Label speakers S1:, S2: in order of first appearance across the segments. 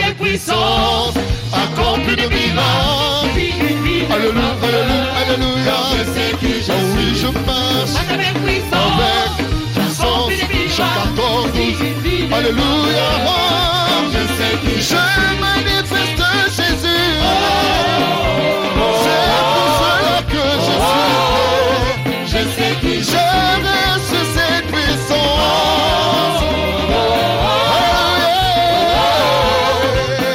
S1: avec puissance, accomplit de miracles. Alléluia, alléluia, alléluia. Je sais qui je suis. Oh oui, je marche avec puissance, chaque 14, 12. Alléluia. Je sais qui je suis. Je manifeste Jésus. C'est pour cela que je suis. Je sais qui je suis. Je reste cette puissance.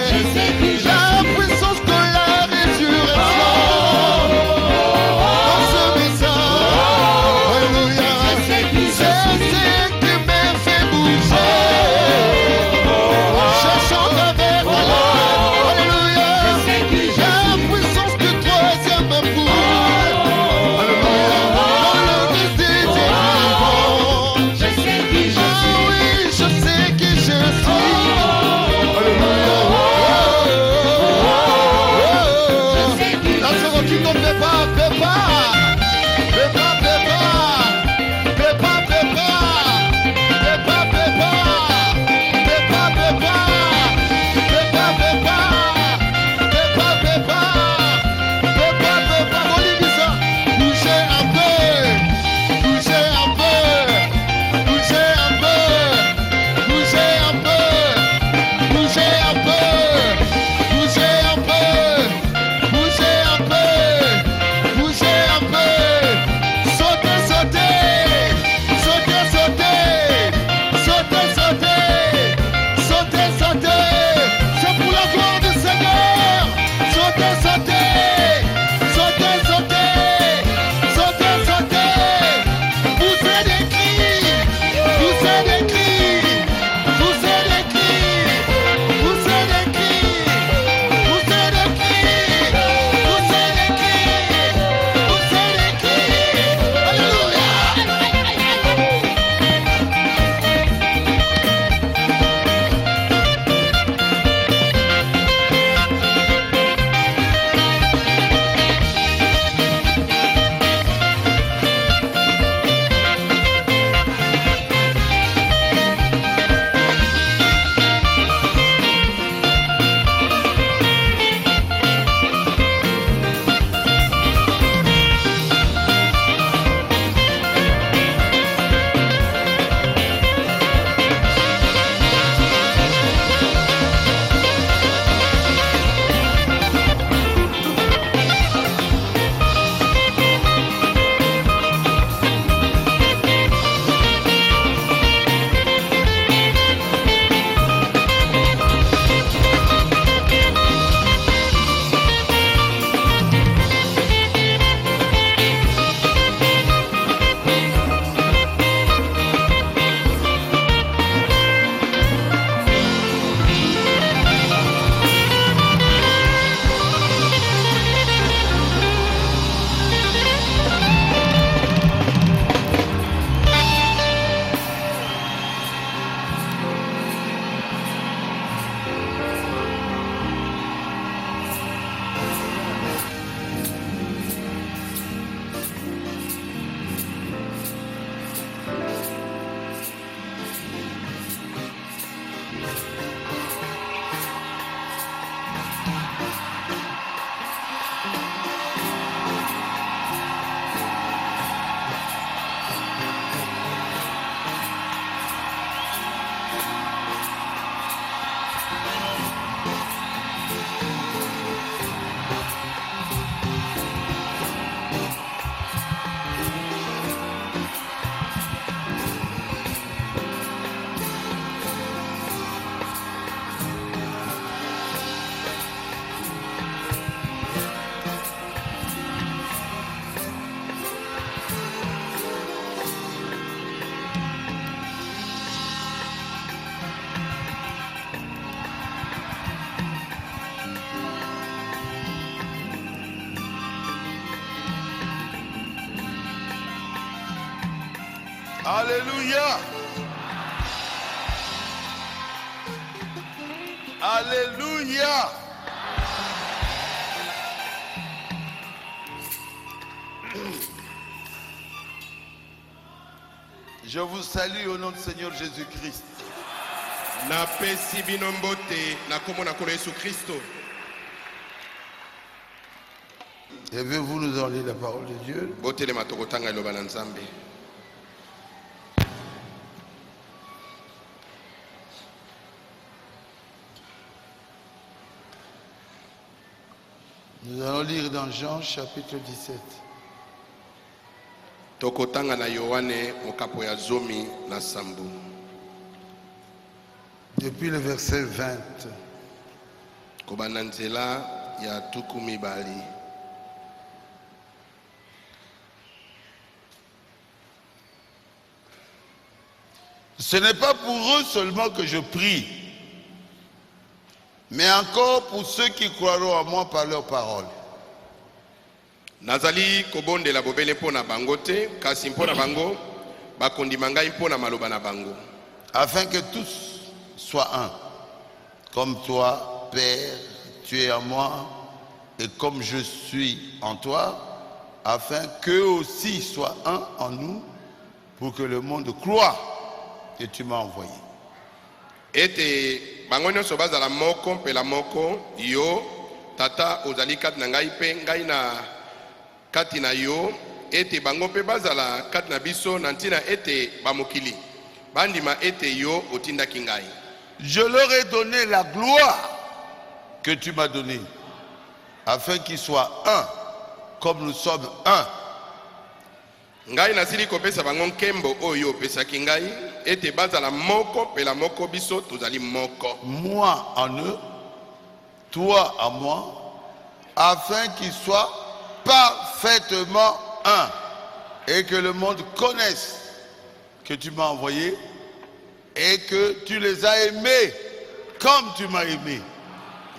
S1: Je sais qui je suis. La puissance de la résurrection. Dans ce message. Alléluia. Je sais qui je suis. Je sais que me fait bouger. Cherchant avec alléluia. Je sais qui je suis. La puissance du troisième amour. Alléluia. Dans le désir vivant. Je sais qui je suis. Ah oui, je sais qui je suis. Alléluia. Je sais qui je suis. La seconde qui ne fait pas, fait pas. Fait pas, fait pas. Fait pas, fait pas. Fait pas, fait pas. Fait pas, fait pas. Fait pas, fait pas. Fait pas, fait pas. Fait pas, fait pas. Bolivie, ça. Bougez un peu. Bougez un peu. Bougez un peu. Bougez un peu. Bougez un peu. Bougez un peu. Bougez un peu. Bougez un peu. Sautez, sautez. Sautez, sautez. Sautez, sautez. Sautez, sautez. C'est pour la gloire du Seigneur. Sautez, sautez. Sautez, sautez. Sautez, sautez. Poussez des cris. Poussez des cris. Poussez des cris. Poussez des cris. Poussez des cris. Poussez des cris. Poussez des cris. Alléluia.
S2: Alléluia. Alléluia. Je vous salue au nom du Seigneur Jésus-Christ. Na pesi bino mbote na kombo na kolo Yesu Kristo.
S1: Levez-vous, nous allons lire la parole de Dieu.
S2: Bote le matokotanga iloba na Nzambe.
S1: Nous allons lire dans Jean chapitre 17.
S2: Tokotanga na Yohane mokapo ya zomi na sambu.
S1: Depuis le verset 20.
S2: Kobanda nzela ya tuku mibali.
S1: Ce n'est pas pour eux seulement que je prie, mais encore pour ceux qui croiront à moi par leurs paroles.
S2: Nazali kobonde la bobele pona bango te, kasi mpona bango, bakondima ngai mpona maloba na bango.
S1: Afin que tous soient un, comme toi, Père, tu es en moi, et comme je suis en toi, afin qu'eux aussi soient un en nous, pour que le monde croie que tu m'as envoyé.
S2: Ete bango nyonso bazala moko mpela moko, yo tata ozali kati na ngai pe ngai na kati na yo, ete bango pe bazala kati na biso na ntina ete bamokili bandima ete yo otindaki ngai.
S1: Je leur ai donné la gloire que tu m'as donnée, afin qu'ils soient un, comme nous sommes un.
S2: Ngai nasili kopesa bango nkembo oyo opesaki ngai, ete bazala moko pela moko biso tozali moko.
S1: Moi en eux, toi en moi, afin qu'ils soient parfaitement un, et que le monde connaisse que tu m'as envoyé et que tu les as aimés comme tu m'as aimé.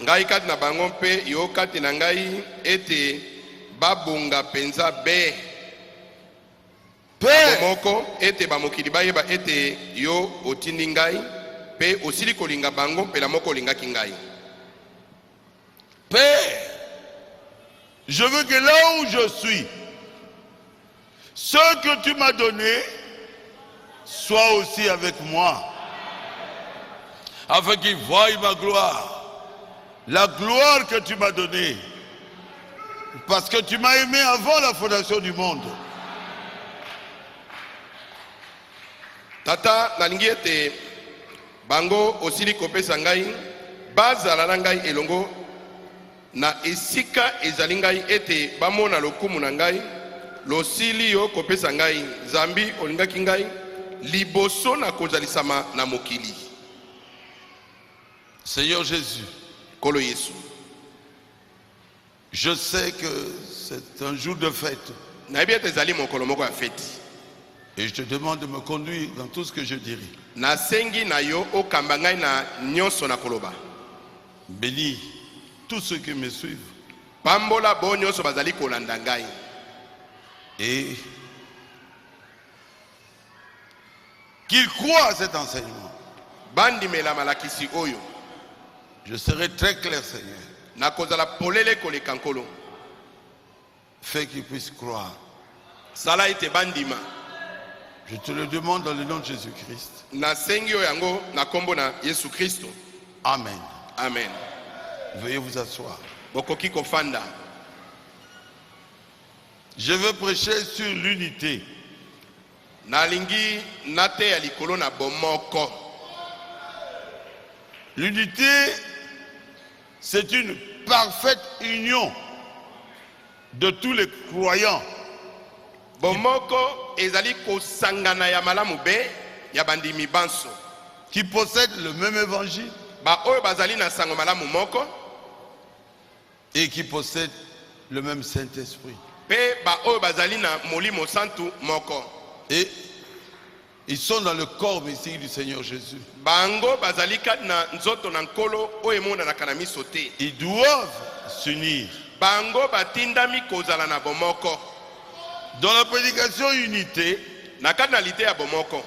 S2: Ngai kati na bango mpe yo kati na ngai, ete babonga penza be.
S1: Père,
S2: moko ete bamokili bayeba ete yo otindi ngai pe osili kolinga bango mpela moko olingaki ngai.
S1: Père, je veux que là où je suis, ce que tu m'as donné soit aussi avec moi, afin qu'ils voient ma gloire, la gloire que tu m'as donnée, parce que tu m'as aimé avant la fondation du monde.
S2: Tata nalingi ete bango osili kopesa ngai bazala na ngai elongo na esika ezali ngai ete bamona lokumu na ngai losili yo kopesa ngai zambi olingaki ngai liboso na kozalisama na mokili.
S1: Seigneur Jésus,
S2: Kolo Yesu,
S1: je sais que c'est un jour de fête
S2: nayebi ete ezali mokolo moko ya feti,
S1: et je te demande de me conduire dans tout ce que je dirai.
S2: nasengi na yo okamba ngai na nyonso na koloba.
S1: Bénis tous ceux qui me suivent
S2: Pambola bo nyonso bazali kolanda ngai,
S1: et qu'ils croient à cet enseignement.
S2: bandimela malakisi oyo.
S1: Je serai très clair, Seigneur.
S2: Nakozala polele koleka nkolo.
S1: Fais qu'ils puissent croire.
S2: Sala ete bandima.
S1: Je te le demande dans le nom de Jésus-Christ.
S2: Nasengi oyo yango na kombo na Yesu Kristo.
S1: Amen.
S2: Amen.
S1: Veuillez vous asseoir.
S2: Bokoki kofanda.
S1: Je veux prêcher sur l'unité.
S2: Nalingi nate ya likolo na bomoko.
S1: L'unité, c'est une parfaite union de tous les croyants
S2: Bomoko ezali kosangana ya malamu be ya bandimi banso.
S1: qui possèdent le même évangile
S2: Ba oyo bazali na sango malamu moko
S1: et qui possèdent le même Saint-Esprit.
S2: pe ba oyo bazali na molimo santu moko.
S1: Et ils sont dans le corps mystique du Seigneur Jésus.
S2: Bango bazali kati na nzoto na nkolo oyo emonanaka na miso te.
S1: Ils doivent s'unir.
S2: Bango batindami kozala na bomoko.
S1: Dans la prédication unité,
S2: Na kati na lite ya bomoko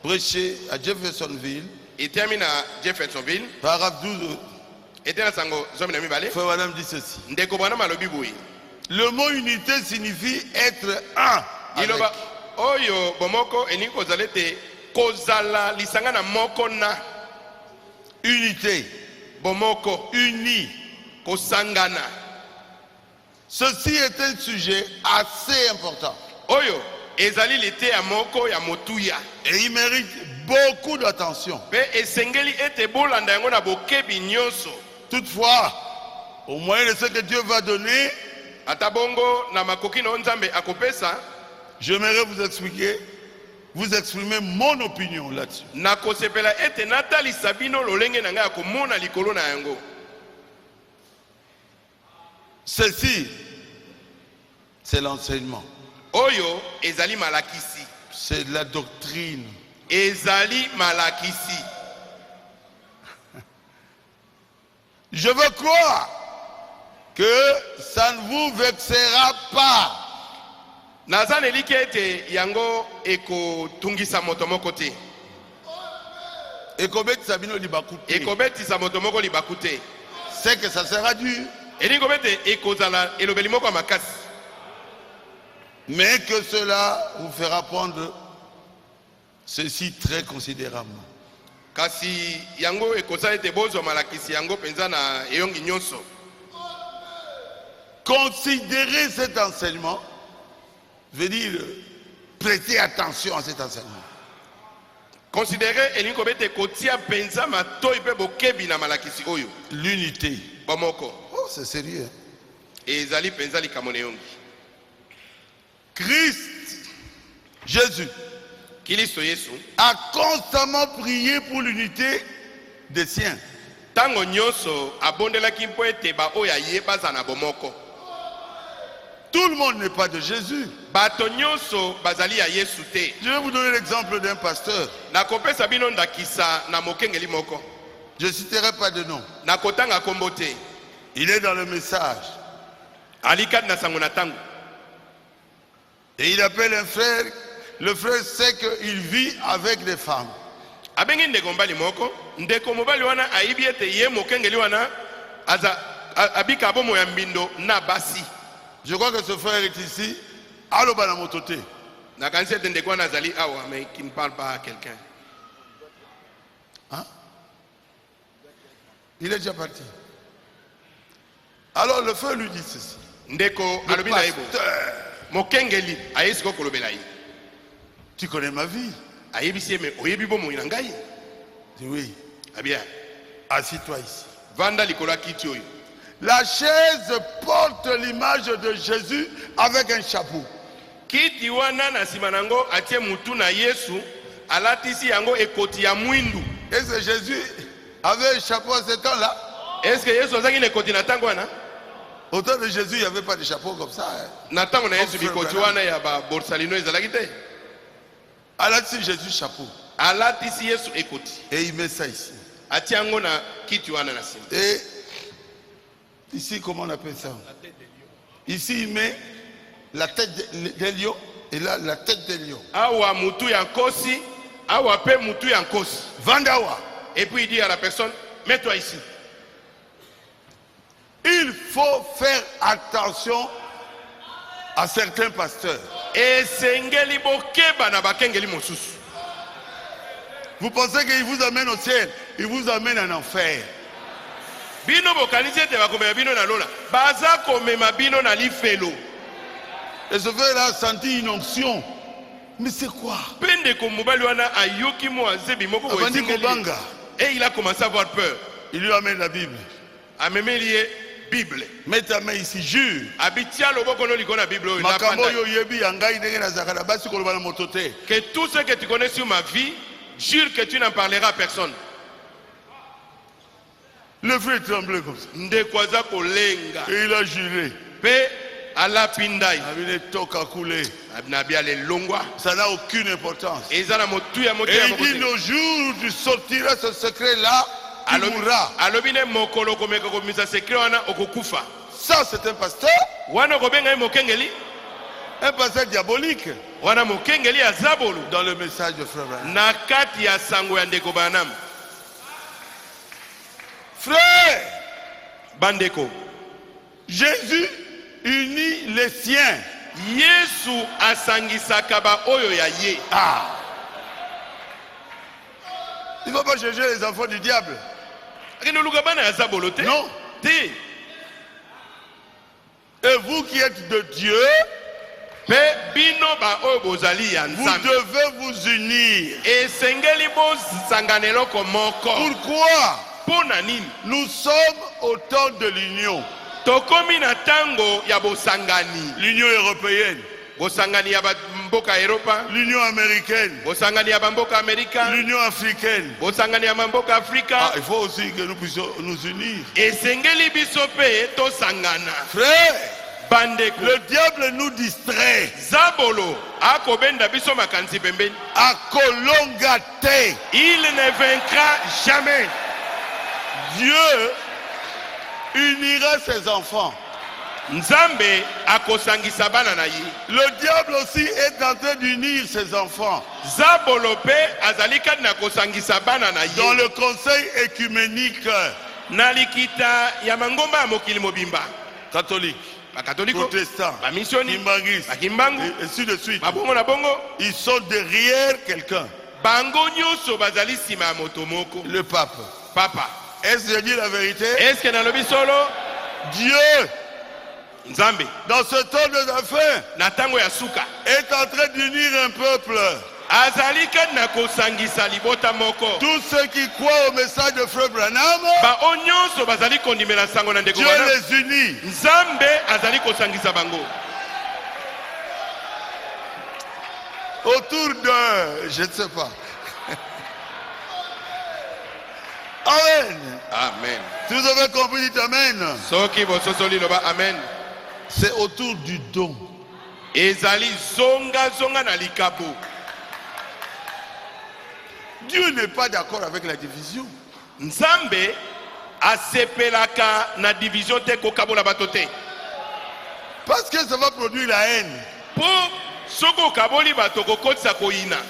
S1: prêchée à Jeffersonville,
S2: etiami na Jeffersonville,
S1: paragraphe 12,
S2: ete na sango zomi na mibale.
S1: Frère Madame dit ceci.
S2: Ndeko bwana malobi boye.
S1: Le mot unité signifie être un. Avec.
S2: Iloba oyo bomoko eningi kozala ete kozala lisanga na moko na.
S1: unité,
S2: bomoko,
S1: unis.
S2: kosangana.
S1: Ceci est un sujet assez important.
S2: Oyo, ezali lete ya moko ya motuya.
S1: Et il mérite beaucoup d'attention.
S2: Pe esengeli ete bolanda yango na bokebi nyonso.
S1: Toutefois, au moyen de ce que Dieu va donner,
S2: Atabongo na makoki na nzambe akopesa,
S1: j'aimerais vous exprimer mon opinion là-dessus.
S2: na kosepela ete natalisa bino lolenge na ngai ya komona likolo na yango.
S1: Ceci, c'est l'enseignement.
S2: Oyo ezali malakisi.
S1: C'est la doctrine.
S2: Ezali malakisi.
S1: Je veux croire que ça ne vous vexera pas.
S2: Naza neliki ete yango ekotungisa moto moko te.
S1: Ekobetisa bino libaku te.
S2: Ekobetisa moto moko libaku te.
S1: C'est que ça sera dur.
S2: Elingo bete ekozala elobeli moko ya makasi.
S1: Mais que cela vous fera prendre ceci très considérablement.
S2: Kasi yango ekozala ete bozo malakisi yango penza na eyongi nyonso.
S1: Considérez cet enseignement, veut dire prêtez attention à cet enseignement.
S2: Considérez elingo bete kotia penza matoi pe bokebi na malakisi oyo.
S1: L'unité.
S2: Bomoko.
S1: Oh, c'est sérieux.
S2: Ezali penza likamone yongi.
S1: Christ, Jésus,
S2: Kilisto Yesu
S1: a constamment prié pour l'unité des siens.
S2: tango nyonso abondelaki mpo ete baoyo aye baza na bomoko.
S1: Tout le monde n'est pas de Jésus.
S2: Bato nyonso bazali ya Yesu te.
S1: Je vais vous donner l'exemple d'un pasteur.
S2: Nakopesa bino ndakisa na mokengeli moko.
S1: Je ne citerai pas de nom.
S2: Nakotanga kombo te.
S1: Il est dans le message.
S2: Alikad na sango na tango.
S1: Et il appelle un frère. Le frère sait qu'il vit avec des femmes.
S2: Abengi ndeko mbali moko. Ndeko mobali wana aibi ete ye mokengeli wana abika bomo ya mbindo na basi.
S1: Je crois que ce frère est ici. Allo banamotote.
S2: Nakanisi ete ndeko wana azali awa mais qui ne parle pas à quelqu'un.
S1: Hein? Il est déjà parti. Alors le frère lui dit ceci.
S2: Ndeko
S1: Le
S2: alobi na yebo.
S1: pasteur,
S2: Mokengeli ayesi ko kolobela ye.
S1: tu connais ma vie?
S2: Ayebisi me oyebi bomo na ngai.
S1: Je dis oui.
S2: Ah bien.
S1: Assis-toi ici.
S2: Vanda likolo kiti oyo.
S1: La chaise porte l'image de Jésus avec un chapeau.
S2: Kiti wana na sima nango atie mutu na Yesu alatisi yango ekoti ya mwindu.
S1: Est-ce que Jésus avait un chapeau à ce temps-là?
S2: Est-ce que Yesu azangi na ekoti na tango wana?
S1: Au temps de Jésus, il n'y avait pas de chapeau comme ça. Hein.
S2: Na tango na Yesu bikoti wana ya ba borsalino ezalaki te.
S1: Alatisi Jésus chapeau.
S2: Alatisi Yesu ekoti.
S1: Et il met ça ici.
S2: Atie yango na kiti wana na sima.
S1: Et ici, comment on appelle ça? Ici, il met la tête des lions et là, la tête des lions.
S2: Awa mutu ya nkosi, awa pe mutu ya nkosi.
S1: Vandawa.
S2: Et puis il dit à la personne, mets-toi ici.
S1: Il faut faire attention à certains pasteurs.
S2: Esengeli bokeba na bakengeli mosusu.
S1: Vous pensez qu'il vous amène au ciel, il vous amène en enfer.
S2: Bino bokanisi ete bakomema bino na lola. Baza komema bino na lifelo.
S1: Et ce frère-là a senti une onction. Mais c'est quoi?
S2: Pende ko mobali wana ayoki mo azebi moko ko
S1: Abandi
S2: esengeli.
S1: Kobanga.
S2: Et il a commencé à avoir peur.
S1: Il lui amène la Bible.
S2: Amemeli Bible.
S1: Mets ta main ici, jure.
S2: Abitia loboko no likona Bible oyo na
S1: Makambo
S2: panda.
S1: yo yebi yangai ndenge na zakala basi koloba na moto te.
S2: Que tout ce que tu connais sur ma vie, jure que tu n'en parleras à personne.
S1: Le frère tremblait comme ça.
S2: Ndekwaza kolenga.
S1: Et il a juré.
S2: Pe ala pindai.
S1: Il toka coulé.
S2: Abnabia le longwa.
S1: Ça n'a aucune importance.
S2: Ezana motu ya motu
S1: Et
S2: ya
S1: il dit,
S2: mokote.
S1: le jour où tu sortiras ce secret-là, tu mourras.
S2: Alobine mokolo komeka komisa secret wana okokufa.
S1: Ça, c'est un pasteur.
S2: Wana kobenga mokengeli.
S1: Un pasteur diabolique.
S2: Wana mokengeli ya zabolo.
S1: Dans le message de frère Branham.
S2: Na kati ya sango ya ndeko Branham.
S1: Frère,
S2: Bandeko.
S1: Jésus unit les siens.
S2: Yesu asangisaka ba oyo ya ye.
S1: Ah. Il ne faut pas chercher les enfants du diable. Non. Et vous qui êtes de Dieu, vous devez vous unir. Pourquoi? Nous sommes au temps de l'union. L'Union européenne, l'Union américaine, l'Union africaine. Ah, il faut aussi que nous puissions nous unir. Frère, le diable nous distrait.
S2: Il ne vaincra jamais.
S1: Dieu unira ses enfants. Le diable aussi est en train d'unir ses enfants dans le conseil écuménique catholique, protestant, kimbangiste, et ainsi de suite. Ils sont derrière quelqu'un. Le pape. Est-ce que je dis la vérité? Dieu, dans ce temps de la fin, est en train d'unir un peuple. Tous ceux qui croient au message de Frère Branham, Dieu les unit. Autour de, je ne sais pas. Amen.
S2: Amen.
S1: Si vous avez compris, dites Amen.
S2: Amen.
S1: C'est autour du don. Dieu n'est pas d'accord avec la division. Parce que ça va produire la haine.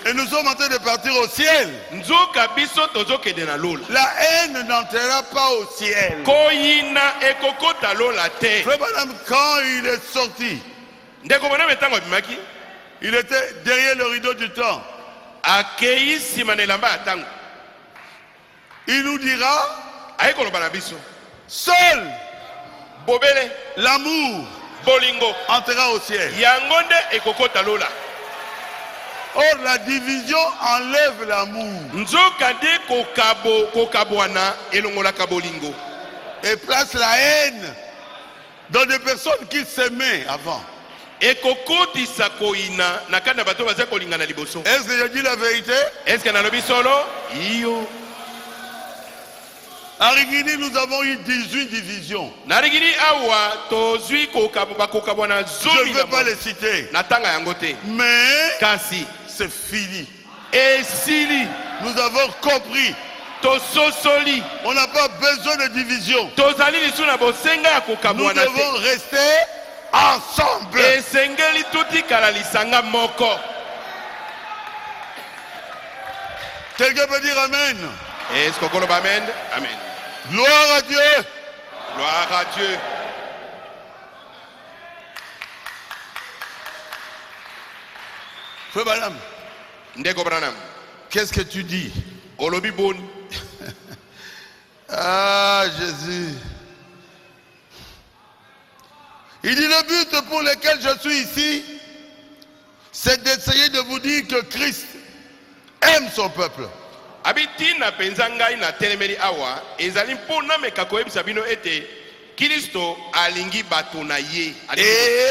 S1: Et nous sommes en train de partir au ciel. La haine n'entrera pas au ciel. Frère Branham, quand il est sorti, il était derrière le rideau du temps. Il nous dira, seul l'amour entrera au ciel. Or la division enlève l'amour et place la haine dans des personnes qui s'aimaient avant. Est-ce que je dis la vérité? En Rigini, nous avons eu 18 divisions. Je ne vais pas les citer. Mais c'est fini. Nous avons compris. On n'a pas besoin de division. Nous devons rester ensemble. Quelqu'un peut dire Amen?
S2: Amen.
S1: Gloire à Dieu.
S2: Gloire à Dieu.
S1: Frère Branham, qu'est-ce que tu dis? Ah, Jésus. Il dit le but pour lequel je suis ici, c'est d'essayer de vous dire que Christ aime son peuple.
S2: Et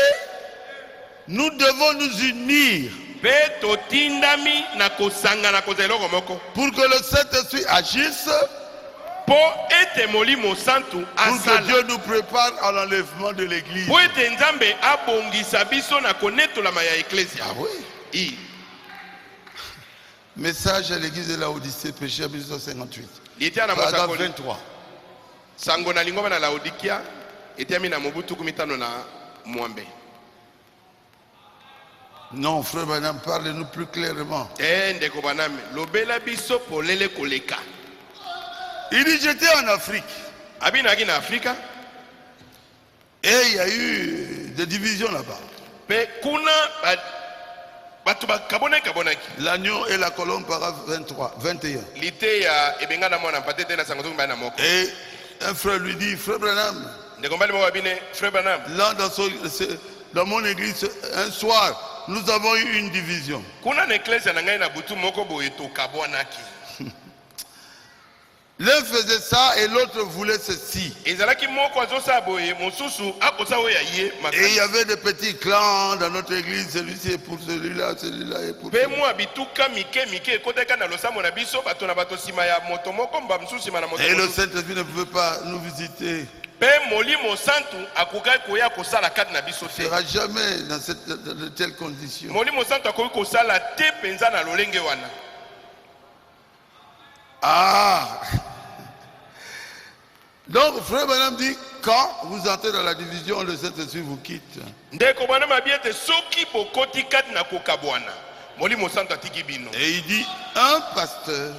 S1: nous devons nous unir pour que le Saint-Esprit agisse, pour que Dieu nous prépare à l'enlèvement de l'église. Ah oui. Message à l'église de la Odyssée, péché 1958. Paragraphe 23. Non, frère Branham, parle-nous plus clairement. Il dit j'étais en Afrique. Et il y a eu des divisions là-bas. L'agneau et la colombe, paragraphe 23, 21. Et un frère lui dit, frère Branham, là dans mon église, un soir, nous avons eu une division. L'un faisait ça et l'autre voulait ceci. Et il y avait des petits clans dans notre église. Celui-ci est pour celui-là, celui-là est pour celui-là. Et le Saint-Esprit ne pouvait pas nous visiter. Il ne sera jamais dans de telles conditions. Ah! Donc, frère Branham dit, quand vous entrez dans la division, le Saint-Esprit vous quitte. Et il dit, un pasteur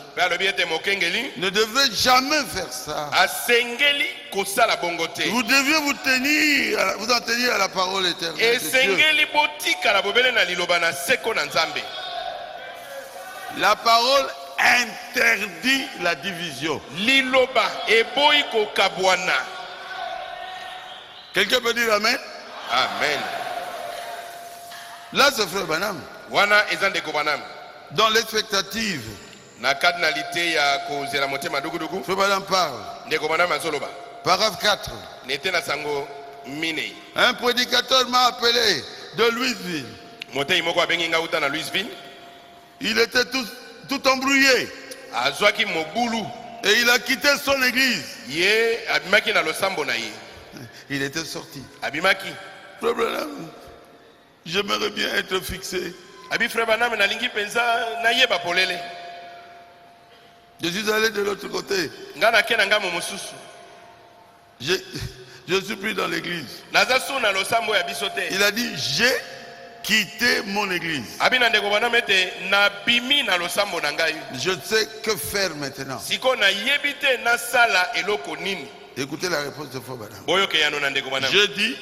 S1: ne devrait jamais faire ça. Vous deviez vous en tenir à la parole éternelle de Dieu. La parole interdit la division. Quelqu'un peut dire amen?
S2: Amen.
S1: Là, c'est frère Branham. Dans l'expectative, frère Branham parle. Paragraphe 4. Un prédicateur m'a appelé de Louisville. Il était tout embrouillé. Et il a quitté son église. Il était sorti. Frère Branham, j'aimerais bien être fixé. Je suis allé de l'autre côté. Je suis pris dans l'église. Il a dit, j'ai quitté mon église. Je sais que faire maintenant. Écoutez la réponse de Frère Branham. Je dis,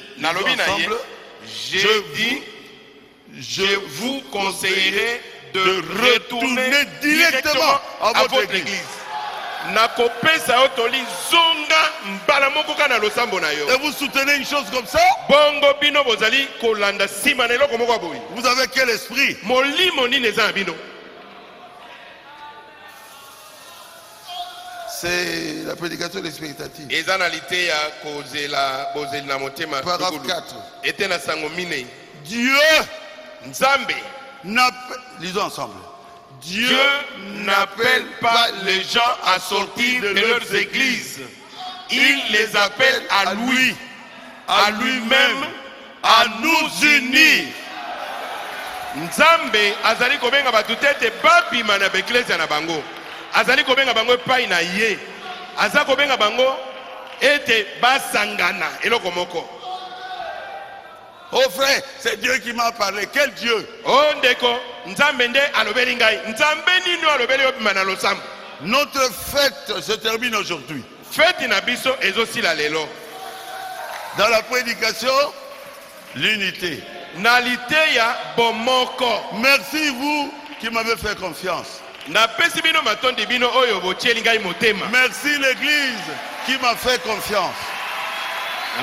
S1: je vous conseillerais de retourner directement à votre église. Et vous soutenez une chose comme ça? Vous avez quel esprit? C'est la prédication expectative. Paragraphe 4. Dieu n'appelle, lisons ensemble. Dieu n'appelle pas les gens à sortir de leurs églises. Il les appelle à lui, à lui-même, à nous unir.
S2: Nzambe azali kobenga batu tete babima na beklezia na bango. Azali kobenga bango epai na ye. Aza kobenga bango ete basangana eloko moko.
S1: Oh frère, c'est Dieu qui m'a parlé. Quel Dieu?
S2: Oh ndeko, Nzambe nde alobeli ngai. Nzambe nino alobeli obima na losambo.
S1: Notre fête se termine aujourd'hui.
S2: Fête na biso ezosila lelo.
S1: Dans la prédication, l'unité.
S2: Nalité ya bomoko.
S1: Merci vous qui m'avez fait confiance.
S2: Merci
S1: l'église qui m'a fait confiance.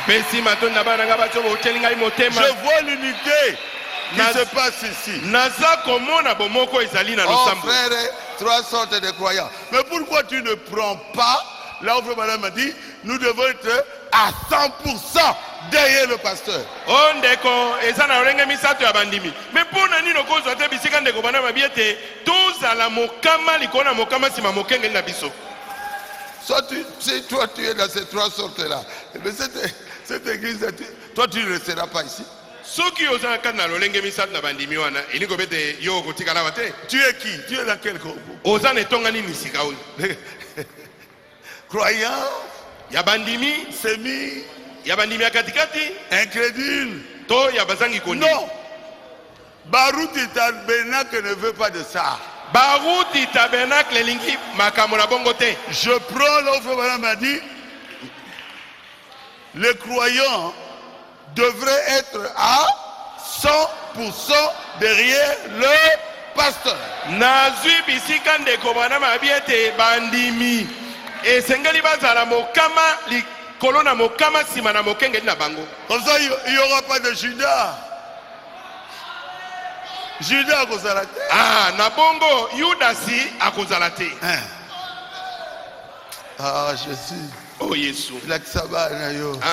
S2: Je
S1: vois l'unité qui se passe ici. Oh frère, 3 sortes de croyants. Mais pourquoi tu ne prends pas, là où Frère Branham m'a dit, nous devons être à 100% derrière le pasteur. Soit toi tu es dans ces 3 sortes là. Mais cette église, toi tu ne resteras pas ici. Tu es qui? Tu es dans quel groupe? Croyant,
S2: Yabandimi,
S1: Semi,
S2: Yabandimi katikati,
S1: incrédule.
S2: To Yabazangi koni.
S1: Non. Barouti Tabernacle ne veut pas de ça.
S2: Barouti Tabernacle lingi makamona bongote.
S1: Je prends l'offre, madame m'a dit, les croyants devraient être à 100% derrière le pasteur.
S2: nazwi bisika ndeko bana mabiete bandimi esengeli bazala mokama likolo na mokama sima na mokengeli na bango.
S1: Comme ça, il n'y aura pas de Judas. Judas akozala te.
S2: Ah, na bongo Yudasi akozala te.
S1: Ah, Jésus.
S2: Oh Yesu.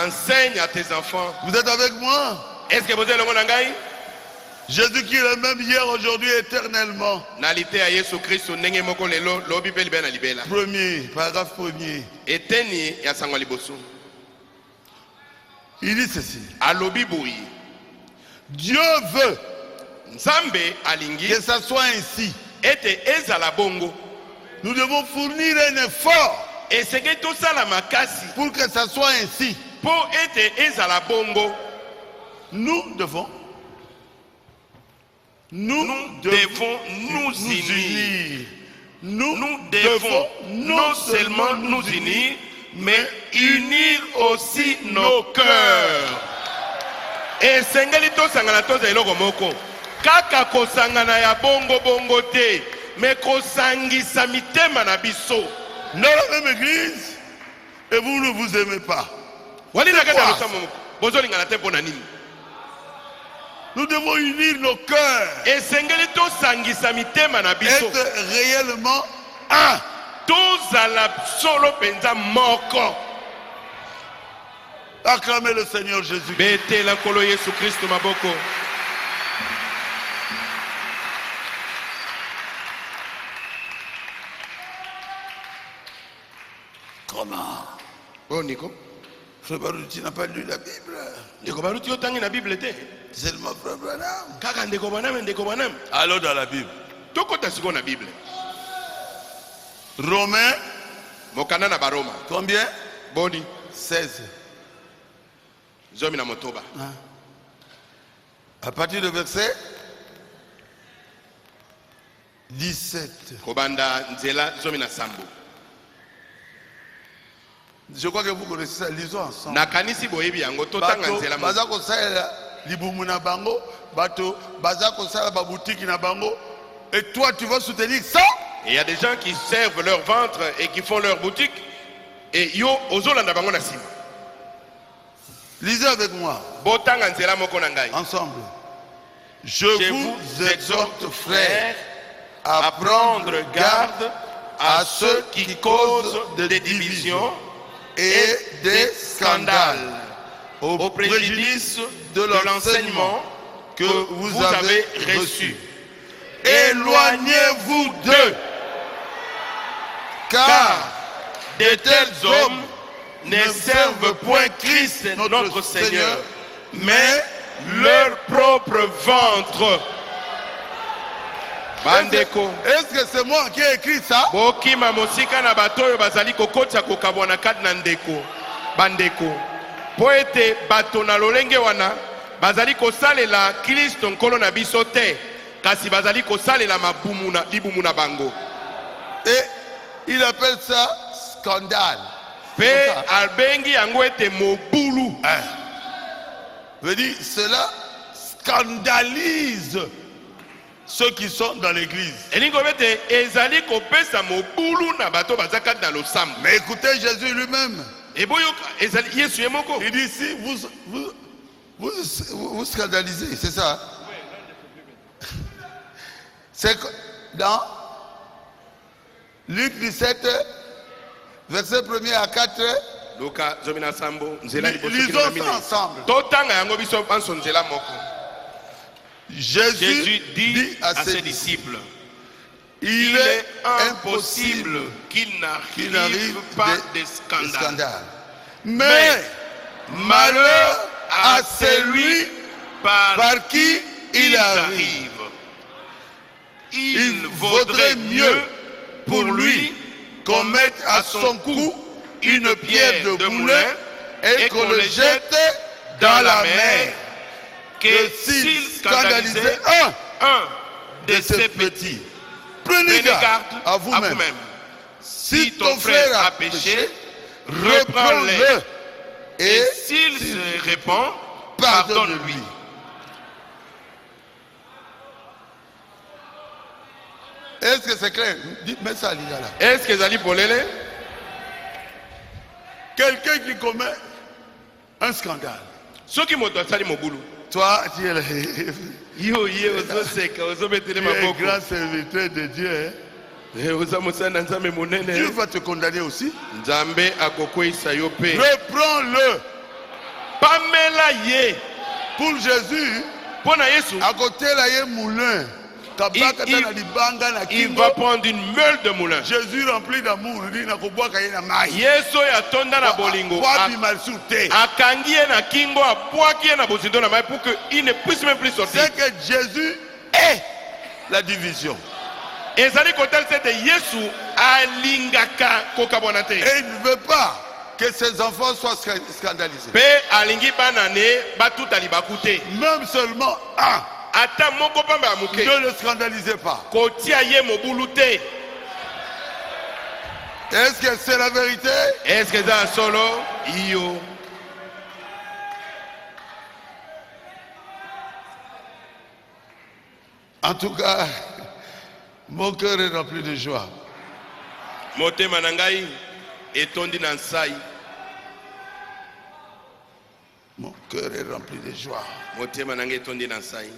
S2: Enseigne à tes enfants.
S1: Vous êtes avec moi?
S2: Est-ce que vous êtes le monde ngai?
S1: Jésus qui est le même hier, aujourd'hui, éternellement.
S2: Nalité à Yesu Christ nenge moko lelo lobi pe libena libela.
S1: Premier, paragraphe premier.
S2: Eteni ya sangwa liboso.
S1: Il dit ceci.
S2: Alobi boyi.
S1: Dieu veut
S2: Nzambe alingi
S1: que ça soit ainsi.
S2: ete ezala bongo.
S1: Nous devons fournir un effort
S2: Esenge tosala makasi
S1: pour que ça soit ainsi.
S2: po ete ezala bongo.
S1: Nous devons nous unir.
S2: Nous devons non seulement nous unir, mais unir aussi nos cœurs. Esengeli tosangana toza eloko moko. Kaka kosangana ya bongo bongo te, mais kosangisa mitema na biso.
S1: Dans la même église, et vous ne vous aimez pas. Nous devons unir nos cœurs. Être réellement un. Acclamez le Seigneur Jésus. Comment?
S2: Oh Nico.
S1: Frère Baruch, tu n'as pas lu la Bible.
S2: Ndeko Baruch yo tangi na Bible te.
S1: Seulement Frère Branham.
S2: Kaka ndeko banam.
S1: Alors dans la Bible.
S2: Tokota siko na Bible.
S1: Romains.
S2: Mokana na Baroma.
S1: Combien?
S2: Boni.
S1: 16.
S2: Zomi na motoba.
S1: À partir du verset 17.
S2: Kobanda nzela zomi na sambo.
S1: Je crois que vous connaissez ça, lisons ensemble.
S2: Nakanisi boyebi yango totanga nzela mo.
S1: Bazako sala libumu na bango, bato bazako sala ba boutique na bango, et toi tu vas soutenir ça?
S2: Et il y a des gens qui servent leur ventre et qui font leur boutique et yo ozolanda bango na sima.
S1: Lisez avec moi.
S2: Botanga nzela moko na ngai.
S1: Ensemble. Je vous exhorte, frères, à prendre garde à ceux qui causent des divisions et des scandales au préjudice de l'enseignement que vous avez reçu. Éloignez-vous d'eux, car de tels hommes ne servent point Christ notre Seigneur, mais
S2: leur propre ventre. Bandeko.
S1: Est-ce que c'est moi qui ai écrit ça?
S2: Bokima mosika na batoyo bazali kokotsa kokabwana kati na ndeko. Bandeko. Po ete bato na lolenge wana bazali kosalela Kristo nkolo na biso te, kasi bazali kosalela mabumu na libumu na bango.
S1: Et il appelle ça scandale.
S2: Pe albengi yango ete mobulu.
S1: Veut dire cela scandalise ceux qui sont dans l'église. Mais écoutez Jésus lui-même. Il dit ici, vous scandalisez, c'est ça? C'est dans Luc 17, verset 1er à 4. Lisons ça ensemble. Jésus dit à ses disciples, il est impossible qu'il n'arrive pas de scandale. Mais malheur à celui par qui il arrive. Il vaudrait mieux pour lui qu'on mette à son cou une pierre de moulin et qu'on le jette dans la mer, que s'il scandalisait un de ces petits. Prenez garde à vous-même. Si ton frère a péché, reprends-le. Et s'il se répand, pardonne-lui. Est-ce que c'est clair? Mets ça à l'igala.
S2: Est-ce que zali polele?
S1: Quelqu'un qui commet un scandale.
S2: Ceux qui m'ont sali mobulu.
S1: Toi, tu es le
S2: Yo ozo seka ozo metele maboko.
S1: grand serviteur de Dieu.
S2: Ozo musana nzambe
S1: Dieu
S2: monene.
S1: va te condamner aussi.
S2: Nzambe akokwisa yo pe.
S1: Reprends-le.
S2: Pamela ye.
S1: Pour Jésus,
S2: Pona Yesu.
S1: à côté là, il y a un moulin.
S2: Il va prendre une meule de moulin.
S1: Jésus rempli d'amour.
S2: Yesu yatonda na bolingo. Akangi ye na kingo, apwaki ye na bozindo na mai pour qu'il ne puisse même plus sortir.
S1: C'est que Jésus est la division.
S2: Ezali kotel c'est de Yesu alingaka kokabonate.
S1: Et il ne veut pas que ses enfants soient scandalisés.
S2: Pe alingi banane batu talibakute.
S1: Même seulement un.
S2: Ata moko pamba amuke.
S1: Ne le scandalisez pas.
S2: Kotia ye mobulute.
S1: Est-ce que c'est la vérité?
S2: Est-ce que c'est solo? Iyo.
S1: En tout cas, mon cœur est rempli de joie.
S2: Motema nangai etondi na nsai.
S1: Mon cœur est rempli de joie.
S2: Motema nangai etondi na nsai.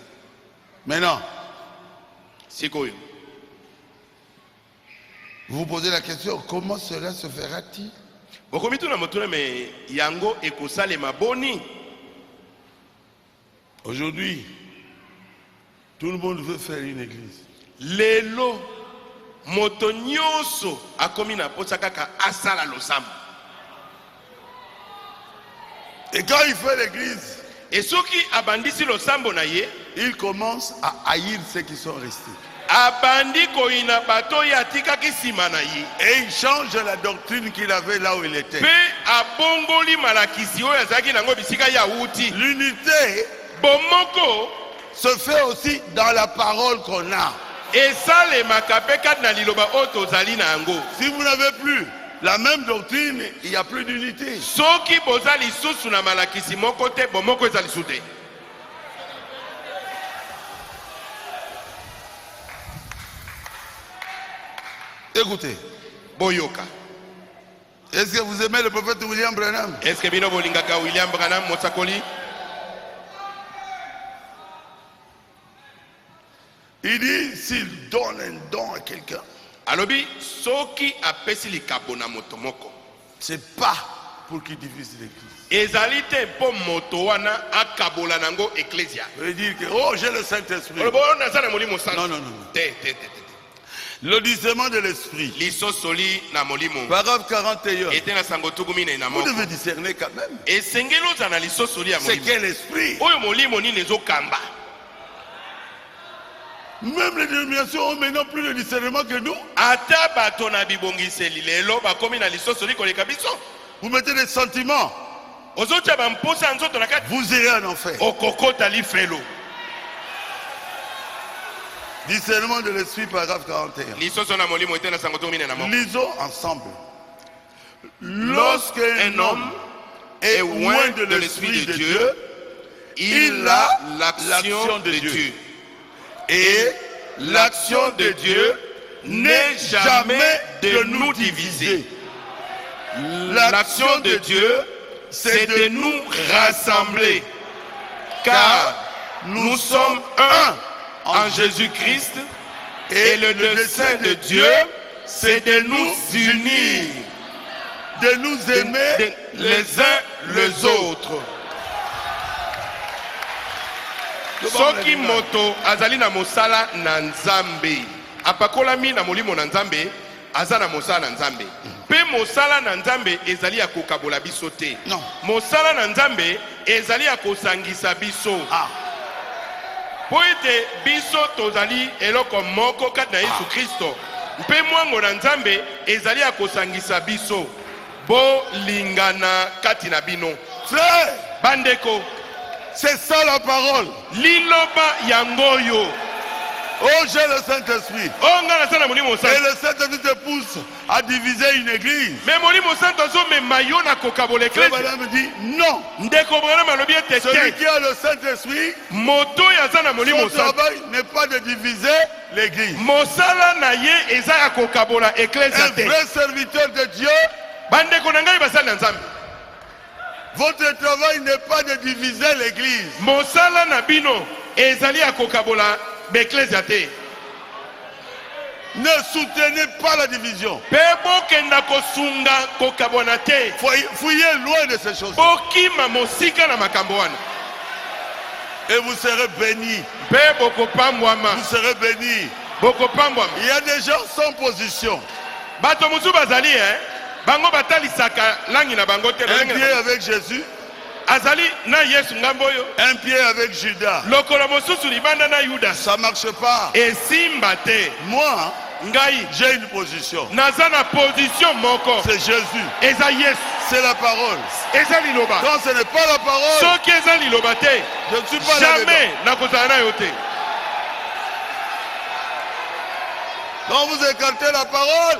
S1: Maintenant,
S2: Sikoyo.
S1: vous vous posez la question, comment cela se fera-t-il?
S2: Bokomitu na motuna me yango ekosale maboni.
S1: Aujourd'hui, tout le monde veut faire une église.
S2: Lelo moto nyonso akomi na posa kaka asala losambo.
S1: Et quand il fait l'église,
S2: Et soki abandisi losambo na ye,
S1: il commence à haïr ceux qui sont restés.
S2: abandi koina bato ya tikaki sima na ye.
S1: Et il change la doctrine qu'il avait là où il était.
S2: Pe abongoli malakisi oyo azalaki nango bisika ya wuti.
S1: L'unité
S2: Bomoko
S1: se fait aussi dans la parole qu'on a.
S2: esalemaka mpe kati na liloba oyo tozali na yango.
S1: Si vous n'avez plus la même doctrine, il n'y a plus d'unité.
S2: Soki boza lisusu na malakisi moko te, bomoko eza lisusu te.
S1: Écoutez,
S2: Boyoka.
S1: est-ce que vous aimez le prophète William Branham?
S2: Est-ce que bino bolingaka William Branham Mosakoli?
S1: Il dit, s'il donne un don à quelqu'un,
S2: Alobi soki apesi likabo na moto moko.
S1: c'est pas pour qu'il divise l'église.
S2: Ezali te mpo moto wana akabola nango ecclesia.
S1: Vous voulez dire que, oh, j'ai le Saint-Esprit.
S2: Olobo naza na molimo santo.
S1: Non, non, non, non.
S2: Te.
S1: Le discernement de l'esprit.
S2: Lisosoli na molimo.
S1: Paragraphe 41.
S2: Ete na sango tukumi na
S1: Vous
S2: moko.
S1: devez discerner quand même.
S2: Esengeli oza na lisosoli ya
S1: C'est
S2: molimo.
S1: quel esprit?
S2: Oyo molimo nini ezokamba.
S1: Même les dénominations ont maintenant plus de discernement que nous.
S2: Ata bato na bibongiseli lelo bakomi na lisosoli koleka biso.
S1: Vous mettez des sentiments,
S2: Ozotia bamposa nzoto na kati.
S1: vous irez en enfer.
S2: Okokota lifelo.
S1: Discernement de l'esprit, paragraphe 41.
S2: Lisoso na molimo ete na sango tukumi na moko.
S1: Lisons ensemble.
S2: Lorsque un homme est loin de l'esprit de Dieu, il a l'action de Dieu. Et l'action de Dieu n'est jamais de nous diviser. L'action de Dieu, c'est de nous rassembler. Car nous sommes un en Jésus-Christ. Et le dessein de Dieu, c'est de nous unir,
S1: de nous aimer
S2: les uns les autres. Soki moto azali na mosala na Nzambe, apakolami na molimo na Nzambe, aza na mosala na Nzambe. Pe mosala na Nzambe ezali ya kokabola biso te.
S1: Non.
S2: Mosala na Nzambe ezali ya kosangisa biso.
S1: Ah.
S2: Po ete biso tozali eloko moko kati na Yesu Kristo. Mpe mwango na Nzambe ezali ya kosangisa biso. Bolingana kati na bino.
S1: Frère,
S2: Bandeko,
S1: c'est ça la parole.
S2: liloba yangoyo.
S1: Oh, j'ai le Saint-Esprit.
S2: Oh, nga na sana molimo
S1: Et
S2: santo.
S1: le Saint-Esprit te pousse pousse à diviser une église.
S2: Mais Molimo Santo mais mayo na kokabola
S1: Le
S2: église.
S1: madame dit non.
S2: Ndeko Branham alobi ete
S1: Celui
S2: te.
S1: qui a le Saint-Esprit,
S2: Moto yaza na Molimo
S1: son
S2: Santo.
S1: travail n'est pas de diviser l'église.
S2: Mosala na ye eza ya kokabola église
S1: Un
S2: te.
S1: vrai serviteur de Dieu,
S2: Bandeko na ngai basali na Nzambe.
S1: votre travail n'est pas de diviser l'église.
S2: Mosala na bino ezali ya kokabola église te.
S1: Ne soutenez pas la division.
S2: Pe bokenda kosunga kokabona te.
S1: Fouillez loin de ces choses.
S2: Bokima mosika na makambo wana.
S1: Et vous serez bénis.
S2: Pe bokopambwama.
S1: Vous serez bénis.
S2: Bokopambwama.
S1: Il y a des gens sans position.
S2: Bato musu bazali bango batalisaka langi na bango te.
S1: Un pied avec Jésus,
S2: Azali na Yesu ngamboyo.
S1: un pied avec Judas.
S2: Lokolo mosusu libanda na Yuda.
S1: Ça ne marche pas.
S2: Esimba te.
S1: Moi,
S2: Ngai
S1: j'ai une position.
S2: naza na position moko.
S1: C'est Jésus.
S2: Eza Yesu.
S1: C'est la parole.
S2: Eza liloba.
S1: Quand ce n'est pas la parole,
S2: Soki eza liloba te.
S1: je ne suis pas là dedans.
S2: Jamais nakozala na yo te.
S1: Quand vous écartez la parole,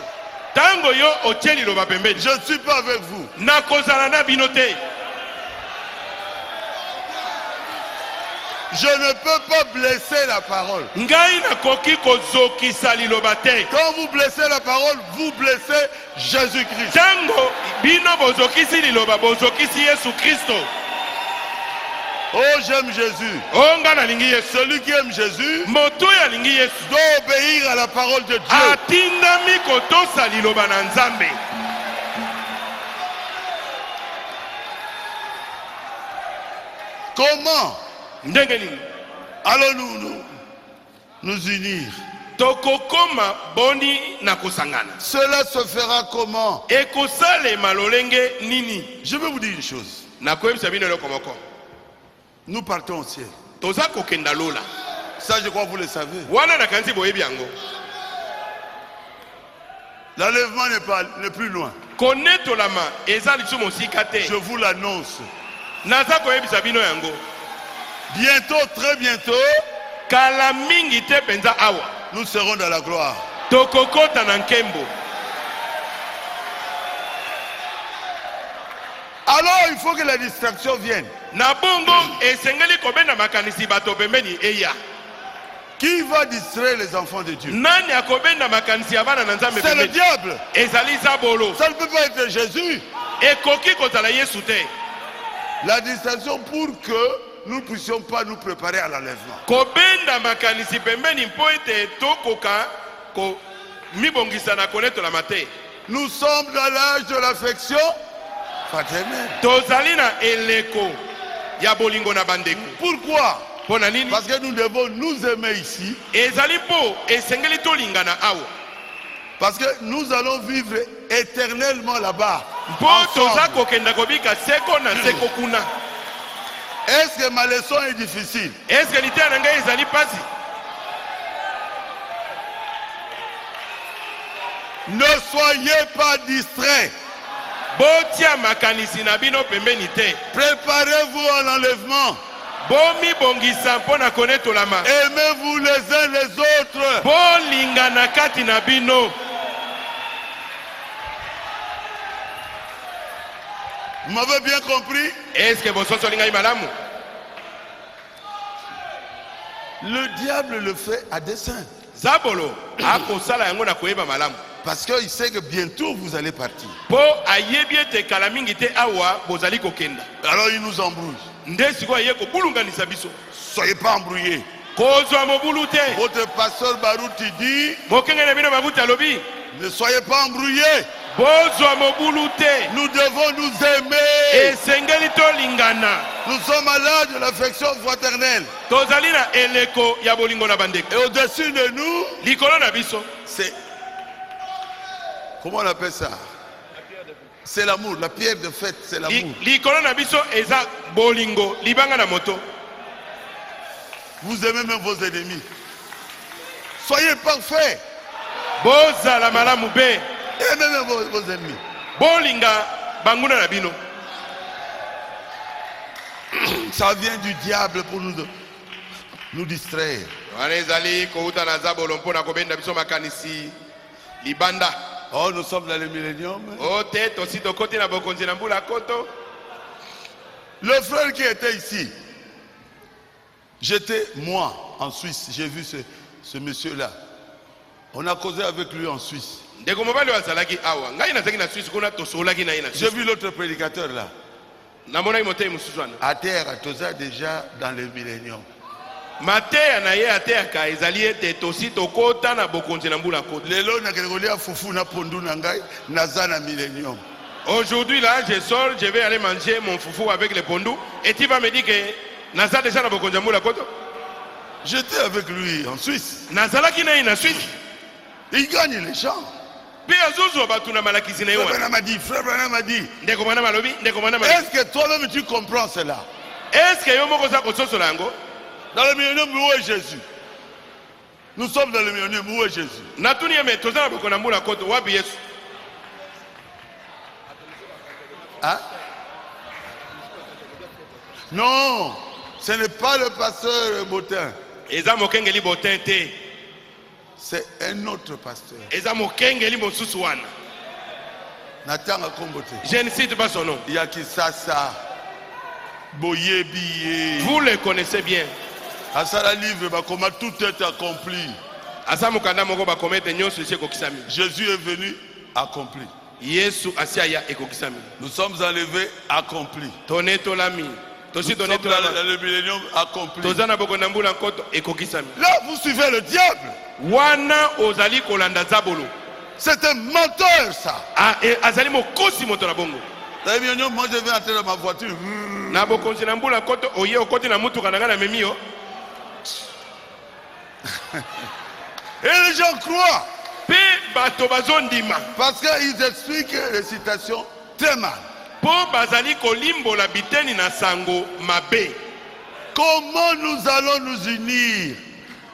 S2: Tango yo otie liloba pembeni.
S1: je ne suis pas avec vous.
S2: Nakozala na bino te.
S1: Je ne peux pas blesser la parole.
S2: Ngai nakoki kozokisa liloba te.
S1: Quand vous blessez la parole, vous blessez Jésus-Christ.
S2: Tango bino bozokisi liloba bozokisi Yesu Kristo.
S1: Oh, j'aime Jésus.
S2: Onga nalingi Yesu.
S1: Celui qui aime Jésus
S2: Moto ya lingi Yesu.
S1: doit obéir à la parole de Dieu.
S2: Atindami kotosa liloba na Nzambe.
S1: Comment
S2: Ndenge nini?
S1: allons-nous nous unir?
S2: Tokokoma boni na kosangana.
S1: Cela se fera comment?
S2: Ekosalema lolenge nini?
S1: Je vais vous dire une chose.
S2: Nakoyebisa bino eloko moko.
S1: Nous partons au ciel.
S2: Toza kokenda lola.
S1: Ça, je crois que vous le savez.
S2: Wana nakanisi boyebi yango.
S1: L'enlèvement n'est plus loin.
S2: Konetolama eza lisumu mosika te.
S1: Je vous l'annonce.
S2: Naza koyebisa bino yango.
S1: Bientôt, très bientôt,
S2: Kala mingi te penza awa.
S1: nous serons dans la gloire.
S2: Tokokota na nkembo.
S1: Alors, il faut que la distraction vienne.
S2: Na bongo esengeli kobenda makanisi bato pembeni eya.
S1: Qui va distraire les enfants de Dieu?
S2: Nani akobenda makanisi abana na Nzambe
S1: C'est le
S2: pembeni?
S1: diable.
S2: Ezali zabolo.
S1: Ça ne peut pas être Jésus.
S2: Ekoki kozala Yesu te.
S1: La distraction pour que nous ne puissions pas nous préparer à l'enlèvement.
S2: Kobenda makanisi pembeni mpo ete tokoka ko mibongisa na konetolama te.
S1: Nous sommes dans l'âge de l'affection fraternelle.
S2: Tozali na eleko ya bolingo na bandeko.
S1: Pourquoi?
S2: Pona nini?
S1: Parce que nous devons nous aimer ici.
S2: Ezali po esengeli tolingana awa.
S1: Parce que nous allons vivre éternellement là-bas.
S2: Mpo toza
S1: ensemble.
S2: kokenda kobika seko na seko kuna.
S1: Est-ce que ma leçon est difficile?
S2: Est-ce que l'ité na ngai ezali pasi?
S1: Ne soyez pas distraits.
S2: Botia makanisi na bino pembeni te.
S1: Préparez-vous à l'enlèvement.
S2: Bomi bongisa mpo na konetolama.
S1: Aimez-vous les uns les autres.
S2: Bolingana kati na bino.
S1: Vous m'avez bien compris?
S2: Est-ce que bososo lingai malamu?
S1: Le diable le fait à dessein.
S2: Zabolo akosala yango na koyeba malamu.
S1: Parce qu'il sait que bientôt vous allez partir.
S2: Po ayebi ete kala mingi te awa bozali kokenda.
S1: Alors il nous embrouille.
S2: Nde sikoyo aye kobulunganisa biso.
S1: Soyez pas embrouillés.
S2: Kozwa mobulu te.
S1: Votre pasteur Barouti dit,
S2: Mokenge na bino babuti alobi.
S1: ne soyez pas embrouillés.
S2: Bozwa mobulu te.
S1: Nous devons nous aimer.
S2: Esengeli tolingana.
S1: Nous sommes à l'âge de l'affection fraternelle.
S2: Tozali na eleko ya bolingo na bandeko.
S1: Et au-dessus de nous,
S2: Likolo na biso.
S1: c'est... Comment on appelle ça? C'est l'amour. La pierre de fête, c'est l'amour.
S2: Likolo na biso eza bolingo. Libanga na moto.
S1: Vous aimez même vos ennemis. Soyez parfaits.
S2: Bozala malamu be.
S1: Aimez même vos ennemis.
S2: Bolinga banguna na bino.
S1: Ça vient du diable pour nous distraire.
S2: Wana ezali kouta na zabolo mpona kobenda biso makanisi libanda.
S1: Oh, nous sommes dans le millénium.
S2: o te tosi tokoti na bokonzi na mbula koto.
S1: Le frère qui était ici, j'étais moi en Suisse, j'ai vu ce monsieur-là. On a causé avec lui en Suisse.
S2: Ndeko mobali wazalaki awa ngai nazaki na Suisse kuna tosolaki na ye na
S1: J'ai
S2: Suisse.
S1: vu l'autre prédicateur là.
S2: Namonaki motei mosusu wana.
S1: À terre, Toza déjà dans le millénium.
S2: mateya na ye ateyaka ezali ete tosi tokota na bokonzi na mbula koto.
S1: Lelo na kekolia fufu na pondu na ngai naza na millénium.
S2: Aujourd'hui là je sors, je vais aller manger mon foufou avec le pondu et tu vas me dire que naza déjà na bokonzi na mbula koto.
S1: J'étais avec lui en Suisse.
S2: Nazalaki na ye na Suisse.
S1: Il gagne les champs.
S2: Pe azozwa batu na malakisi na ye
S1: Frère
S2: wana.
S1: Branham m'a dit, Frère Branham m'a dit,
S2: Ndeko mwana malobi, ndeko mwana malobi.
S1: est-ce que toi-même tu comprends cela?
S2: Est-ce que yo moko za kososola yango?
S1: Dans le millénium, où est Jésus? Nous sommes dans le millénium, où est Jésus?
S2: Natuni yeme toza na bokonzi na mbula koto wapi Yesu?
S1: Hein? Non, ce n'est pas le pasteur Botin.
S2: Eza mokengeli botin te.
S1: C'est un autre pasteur.
S2: Eza mokengeli mosusu wana.
S1: Natanga Kombote.
S2: Je ne cite pas son nom.
S1: Yakisasa. Boyebi.
S2: Vous le connaissez bien.
S1: Asala livre, comment tout est accompli.
S2: Asa mokanda moko ba komete nyonso ese kokisami.
S1: Jésus est venu accompli.
S2: Yesu asiaya ekokisami.
S1: Nous sommes enlevés accomplis.
S2: Tone tolami.
S1: Nous
S2: Tosi
S1: sommes
S2: tone
S1: dans
S2: tolami.
S1: le millénium accompli.
S2: Toza na bokonzi na mbula koto ekokisami.
S1: Là, vous suivez le diable.
S2: Wana ozali kolanda zabolo.
S1: C'est un menteur, ça.
S2: Azali mokosi moto na bongo.
S1: Dans le millénium, moi je vais entrer dans ma voiture.
S2: Na bokonzi na mbula koto oye okoti na mutuka na nga na memi yo.
S1: Et les gens croient.
S2: Pe bato bazondima.
S1: Parce qu'ils expliquent les citations très mal.
S2: Po bazali kolimbola biteni na sango mabe.
S1: Comment nous allons nous unir?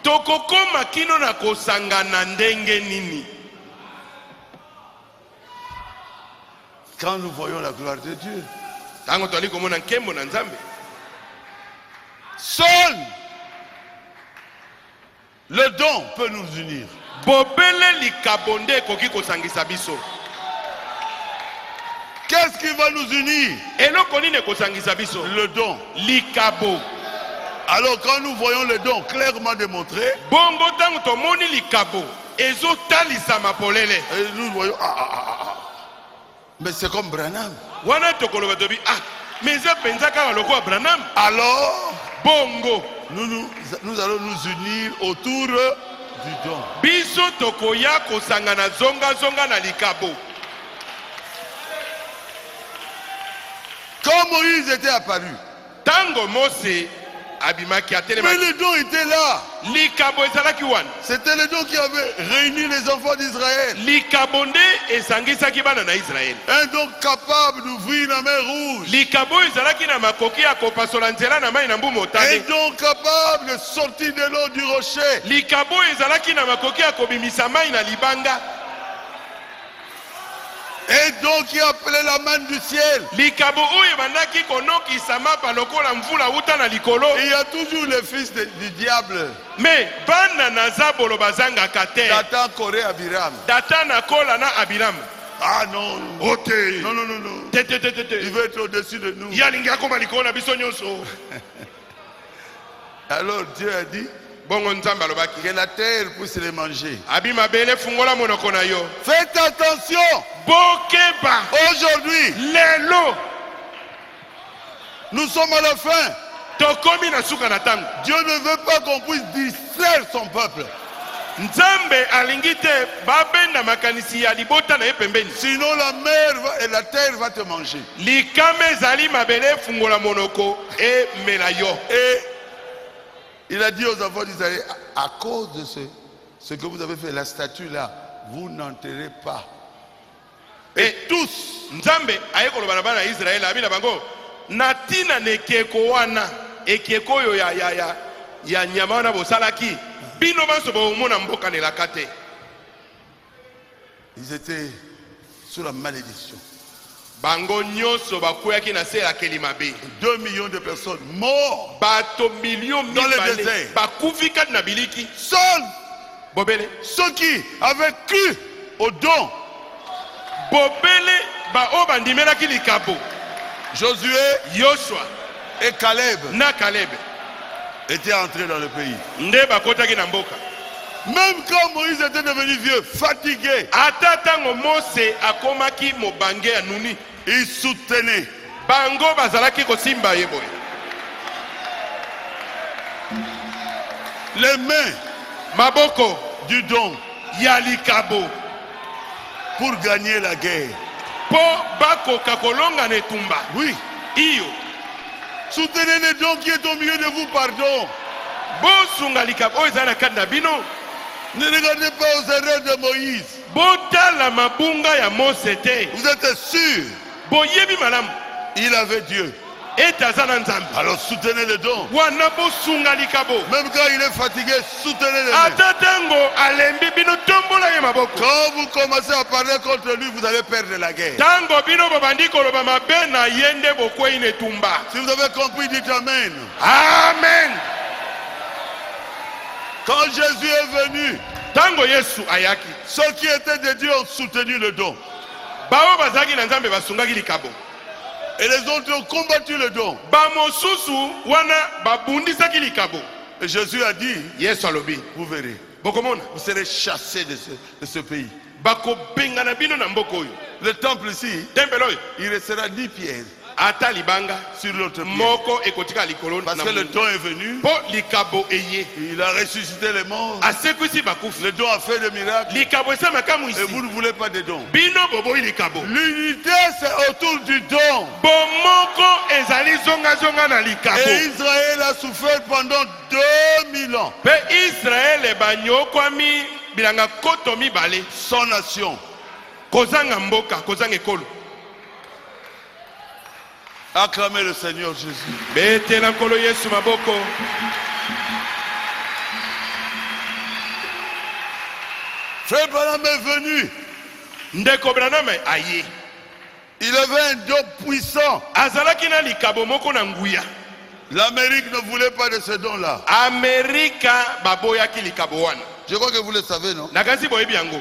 S2: Tokokoma kino na kosangana ndenge nini?
S1: Quand nous voyons la gloire de Dieu.
S2: Tango toali komona nkembo na Nzambe.
S1: Seul le don peut nous unir.
S2: Bobele likabonde koki kosangisa biso.
S1: Qu'est-ce qui va nous unir?
S2: Eloko nini kosangisa biso?
S1: Le don.
S2: Likabo.
S1: Alors quand nous voyons le don clairement démontré,
S2: Bongo tango tomoni likabo. Ezo talisa mapolele.
S1: et nous voyons, mais c'est comme Branham.
S2: Wana tokoloba tobi mais eza penza kaka loko Branham.
S1: Alors,
S2: Bongo.
S1: nous allons nous unir autour du don.
S2: Biso tokoya kosangana zonga zonga na likabo.
S1: Quand Moïse était apparu,
S2: Tango Mose abimaki
S1: mais
S2: atelema.
S1: le don était là.
S2: Likabo ezalaki wana.
S1: C'était le don qui avait réuni les enfants d'Israël.
S2: Likabonde esangisaki bana na Israël.
S1: Un don capable d'ouvrir la mer rouge.
S2: Likabo ezalaki na makoki ya kopasola nzela na mai na mbu
S1: Un
S2: motane.
S1: don capable de sortir de l'eau du rocher.
S2: Likabo ezalaki na makoki ya kobimisa mai na libanga.
S1: Un don qui appelait la manne du ciel.
S2: Likabo oyo ebandaki konokisa mapa lokola mvula uta na likolo.
S1: Il y a toujours les fils du diable.
S2: Mais bana na zabolo bazangaka te.
S1: Satan Corée Abiram.
S2: Data na kola na Abiram.
S1: Ah non.
S2: Ok.
S1: Non, non, non, non.
S2: Te.
S1: Il veut être au-dessus de nous.
S2: Yalingi akoma likolo na biso nyonso.
S1: Alors Dieu a dit
S2: Bongo Nzambe alobaki.
S1: que la terre puisse les manger.
S2: Abima bele fungola monoko na yo.
S1: Faites attention.
S2: Bokeba.
S1: Aujourd'hui,
S2: Lelo.
S1: nous sommes à la fin.
S2: Tokomi na suka na tango.
S1: Dieu ne veut pas qu'on puisse distraire son peuple.
S2: Nzambe alingi te babenda makanisi ya libota na ye pembeni.
S1: Sinon la mer et la terre va te manger.
S2: Likame ezali mabele fungola monoko e mela yo.
S1: Et il a dit aux enfants d'Israël, à cause de ce que vous avez fait, la statue là, vous n'enterrez pas. Et tous,
S2: Nzambe aye koloba na bana ya Israel abi na bango natina nekeko wana ekeko yo ya nyama wana bosalaki bino banso bomona mboka nelaka te.
S1: ils étaient sous la malédiction.
S2: Bango nyonso bakweyaki na se ya kelimabe.
S1: 2 millions de personnes mortes
S2: Bato million
S1: dans le
S2: mibale
S1: désert.
S2: bakufi kati na biliki.
S1: Seuls
S2: Bobele
S1: ceux qui avaient cru au don
S2: bobele ba obandimela ki likabo.
S1: Josué
S2: Yoshua
S1: et Caleb
S2: na Caleb
S1: étaient entrés dans le pays.
S2: nde bakotaki na mboka.
S1: Même quand Moïse était devenu vieux, fatigué,
S2: Ata tango Mose akomaki mobange ya nuni,
S1: il soutenait.
S2: bango bazalaki kosimba ye boye.
S1: Les mains
S2: Maboko
S1: du don
S2: ya likabo
S1: pour gagner la guerre.
S2: po bakoka kolonga na etumba.
S1: Oui.
S2: Iyo
S1: Soutenez les dons qui est au milieu de vous, pardon.
S2: bosunga likabo oyo ezali na kati na bino.
S1: Ne regardez pas aux erreurs de Moïse.
S2: Botala mabunga ya Mose te.
S1: Vous êtes sûr,
S2: Boyebi malamu
S1: il avait Dieu.
S2: ete aza na Nzambe.
S1: Alors soutenez les dons.
S2: Wana bosunga likabo.
S1: Même quand il est fatigué, soutenez les mains.
S2: Ata tango alembi bino tombola ye maboko.
S1: Quand vous commencez à parler contre lui, vous allez perdre la guerre.
S2: Tango bino bobandi koloba mabe na yende bokwei na etumba.
S1: Si vous avez compris, dites Amen.
S2: Amen.
S1: Quand Jésus est venu,
S2: Tango Yesu ayaki,
S1: ceux qui étaient de Dieu ont soutenu le don.
S2: bao bazaki na Nzambe basungaki likabo.
S1: Et les autres ont combattu le don.
S2: Ba mosusu wana babundisaki likabo.
S1: Et Jésus a dit,
S2: Yesu alobi,
S1: vous verrez,
S2: bokomona
S1: vous serez chassés de ce pays.
S2: bakobenga na bino na mboka oyo.
S1: Le temple ici,
S2: Tempelo oyo
S1: il restera 10 pierres
S2: ata libanga
S1: sur l'autre pierre.
S2: moko ekotika likolo
S1: Parce
S2: na
S1: que le
S2: mungu.
S1: don est venu,
S2: Po likabo eye
S1: il a ressuscité les morts.
S2: asekwisi bakufi.
S1: Le don a fait des miracles.
S2: Likabo esa makamu
S1: Et
S2: isi.
S1: vous ne voulez pas de dons.
S2: Bino boboyi likabo.
S1: L'unité, c'est autour du don.
S2: Bomoko ezali zonga zonga na
S1: Et
S2: likabo.
S1: Israël a souffert pendant 2000 ans.
S2: Pe Israël banyokwami bilanga koto mibale.
S1: Son nation.
S2: Kozanga mboka, kozanga ekolo.
S1: Acclamez le Seigneur Jésus.
S2: Betela nkolo Yesu maboko.
S1: Frère Branham est venu.
S2: Ndeko Branham aye.
S1: Il avait un don puissant.
S2: Azalaki na likabo moko na nguya.
S1: L'Amérique ne voulait pas de ce don-là.
S2: Amerika baboyaki likabo wana.
S1: Je crois que vous le savez, non?
S2: Nakasi boyebi yango.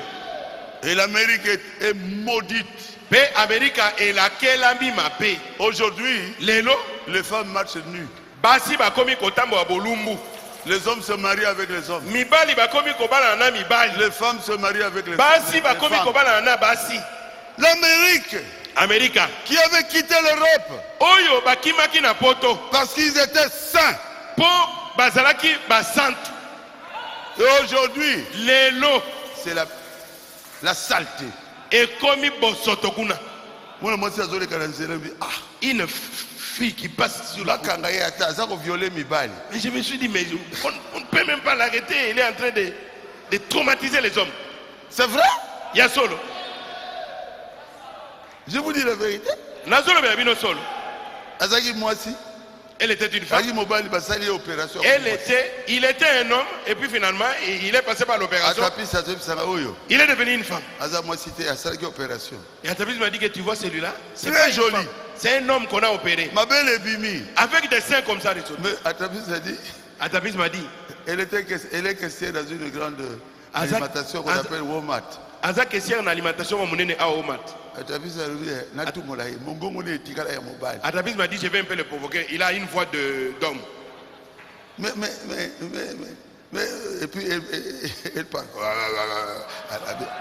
S1: Et l'Amérique est maudite.
S2: Pe Amerika elakelami mabe.
S1: Aujourd'hui,
S2: Lelo
S1: les femmes marchent nues.
S2: basi bakomi kotambola bolumbu.
S1: Les hommes se marient avec les hommes.
S2: Mibali bakomi kobala na mibali.
S1: Les femmes se marient avec les
S2: Basi bakomi
S1: femmes.
S2: kobala na basi.
S1: L'Amérique,
S2: Amerika
S1: qui avait quitté l'Europe
S2: oyo bakimaki na poto
S1: parce qu'ils étaient saints.
S2: po bazalaki basante.
S1: Et aujourd'hui,
S2: Lelo
S1: c'est la saleté.
S2: ekomi bosoto kuna.
S1: Moi, je suis allé à
S2: Une fille qui passe sur la
S1: la kangaye ata ça ko violer mibali.
S2: Mais je me suis dit, mais on ne peut même pas l'arrêter. Il est en train de traumatiser les hommes.
S1: C'est vrai?
S2: Il y a solo.
S1: Je vous dis la vérité.
S2: Nazolo Béabino solo.
S1: Azaki Mwasi,
S2: Elle était une femme.
S1: Azaki Mobali basali opération.
S2: Il était un homme et puis finalement il est passé par l'opération.
S1: Atapi sazob sanga oyo.
S2: Il est devenu une femme.
S1: Aza Mwasi te asali opération.
S2: Et Atapis m'a dit que tu vois celui-là, c'est
S1: Très
S2: pas une
S1: joli.
S2: femme. C'est un homme qu'on a opéré.
S1: Ma belle Bimi.
S2: Avec des seins comme ça.
S1: Mais Atapi a dit,
S2: Atapis m'a dit,
S1: elle est caissière dans une grande
S2: Azak-
S1: alimentation qu'on
S2: Azak-
S1: appelle Walmart.
S2: Aza question en alimentation mon nene a Omat.
S1: Atapi a dit, natu molai, mongongo ne tikala ya mobali.
S2: Atapis m'a dit je vais un peu le provoquer. Il a une voix d'homme.
S1: Mais, et puis elle parle.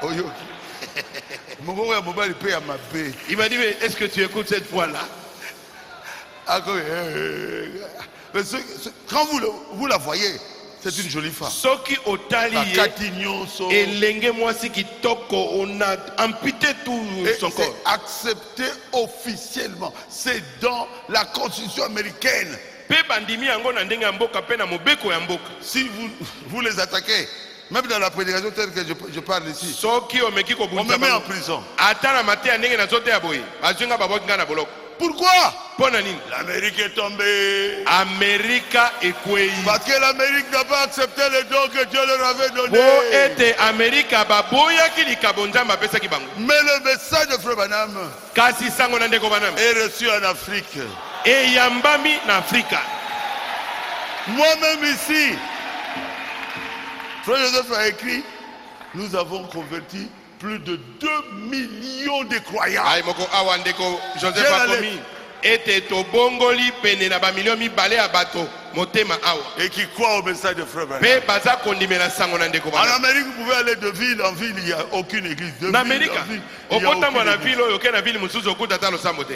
S1: Oyo. Mongongo ya mobali pe ya mabe.
S2: Il m'a dit mais est-ce que tu écoutes cette voix-là?
S1: Mais quand vous la voyez, c'est une jolie femme.
S2: Soki otali ye, elenge mwasi kitoko, on a amputé tout son corps.
S1: C'est accepté officiellement. C'est dans la constitution américaine.
S2: Pe bandimi yango na ndenge ya mboka pe na mobeko ya mboka.
S1: Si vous les attaquez, même dans la prédication telle que je parle ici,
S2: Soki omeki ko
S1: on me met en prison.
S2: ata na mate ya ndenge na zote ya boye. Bazunga baboki nga na boloko.
S1: Pourquoi?
S2: Pona nini?
S1: L'Amérique est tombée.
S2: Amerika ekwei.
S1: Parce que l'Amérique n'a pas accepté les dons que Dieu leur avait donnés.
S2: Po ete Amerika baboyaki likabo nzambe apesaki bango.
S1: Mais le message de Frère Branham
S2: Kasi sango na ndeko banam.
S1: est reçu en Afrique.
S2: Eyambami na Afrika.
S1: Moi-même ici, Frère Joseph a écrit, nous avons converti plus de 2 millions de croyants.
S2: Ay moko awa ndeko Joseph
S1: Viens
S2: akomi ete tobongoli pene na ba million mibale ya bato motema awa.
S1: Et qui croient au message de Frère Branham.
S2: Pe baza kondimela sango na ndeko
S1: En
S2: bana.
S1: Amérique, vous pouvez aller de ville en ville, il n'y a aucune église. De
S2: Na
S1: ville
S2: Amerika
S1: en ville, il n'y a
S2: okota
S1: aucune
S2: na
S1: église.
S2: ville oyo ke na ville mususu okuta ta losambo te.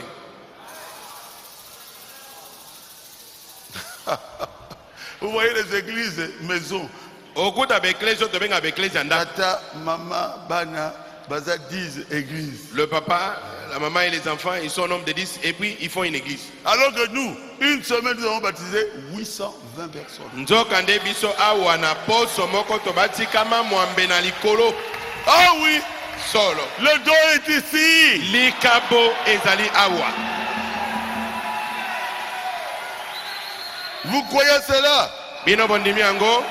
S1: Vous voyez les églises maisons.
S2: Okuta ba ecclesia to benga ba ecclesia ndako.
S1: Tata, maman, bana, baza 10 églises.
S2: Le papa, la maman et les enfants, ils sont nombre de 10 et puis ils font une église.
S1: Alors que nous, une semaine, nous avons baptisé 820 personnes.
S2: Nzokande biso awa na poso moko to batikama mwambe na likolo.
S1: Ah oui,
S2: Solo.
S1: le don est ici.
S2: Likabo ezali awa.
S1: Vous croyez cela?
S2: Bino bondimi yango.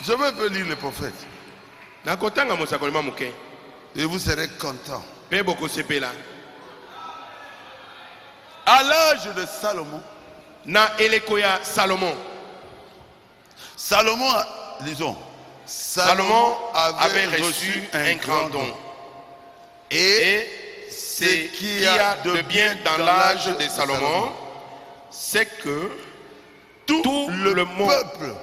S1: Je vais lire les prophètes.
S2: Nakotanga mosakoli mamuke.
S1: Et vous serez contents.
S2: Pe boko sepela.
S1: À l'âge de Salomon,
S2: Na eleko ya Salomon.
S1: Salomon, disons,
S2: Salomon avait reçu un grand don. Et ce qu'il y a de bien dans l'âge de Salomon, c'est que
S1: tout le peuple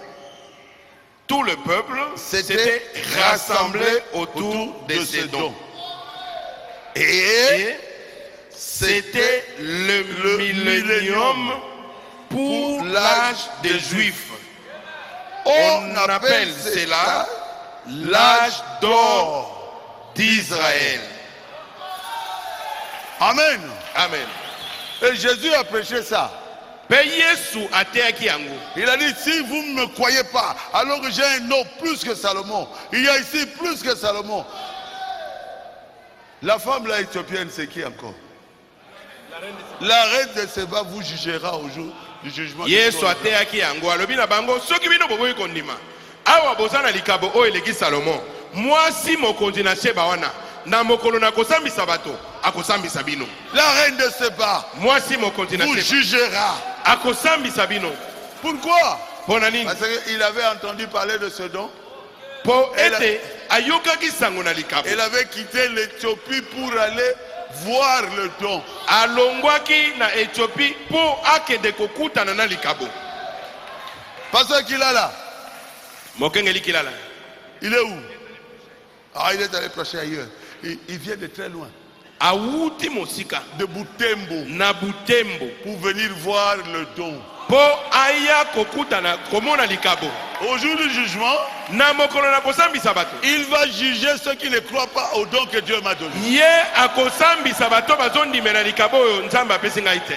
S2: tout le peuple s'était rassemblé autour de ces dons.
S1: et
S2: C'était le millénium pour l'âge des Juifs. On appelle cela l'âge d'or d'Israël.
S1: Amen.
S2: Amen.
S1: Et Jésus a prêché ça.
S2: Pe Yesu ateaki yango.
S1: Il a dit, si vous ne me croyez pas, alors que j'ai un nom plus que Salomon, il y a ici plus que Salomon. La femme là éthiopienne, c'est qui encore? La reine de Séba vous jugera au jour du jugement.
S2: Yesu ateaki yango alobi na bango soki bino boboyi kondima. Awa bozana likabo oyo eleki Salomon. Mwasi mokonzi na Sheba wana na mokolo na kosambisa bato akosambisa bino.
S1: La reine de Séba
S2: Mwasi mokonzi na
S1: vous
S2: Sheba
S1: jugera.
S2: akosambisa bino.
S1: Pourquoi?
S2: Pona nini?
S1: Parce qu'il avait entendu parler de ce don.
S2: Po ete ayokaki sango na likabo.
S1: Elle avait quitté l'Éthiopie pour aller voir le don.
S2: Alongwaki na Éthiopie po akende kokutana na likabo.
S1: Pasteur qu'il a là,
S2: Mokengeli kilala.
S1: il est où? Ah, il est allé prêcher ailleurs. Il vient de très loin,
S2: Awuti mosika
S1: de Butembo,
S2: na Butembo
S1: pour venir voir le don.
S2: po aya kokutana komona likabo.
S1: Au jour du jugement,
S2: Na mokolo na kosambisa bato.
S1: il va juger ceux qui ne croient pas au don que Dieu m'a donné.
S2: Ye akosambisa bato bazondimela likabo oyo Nzambe apesi ngai te.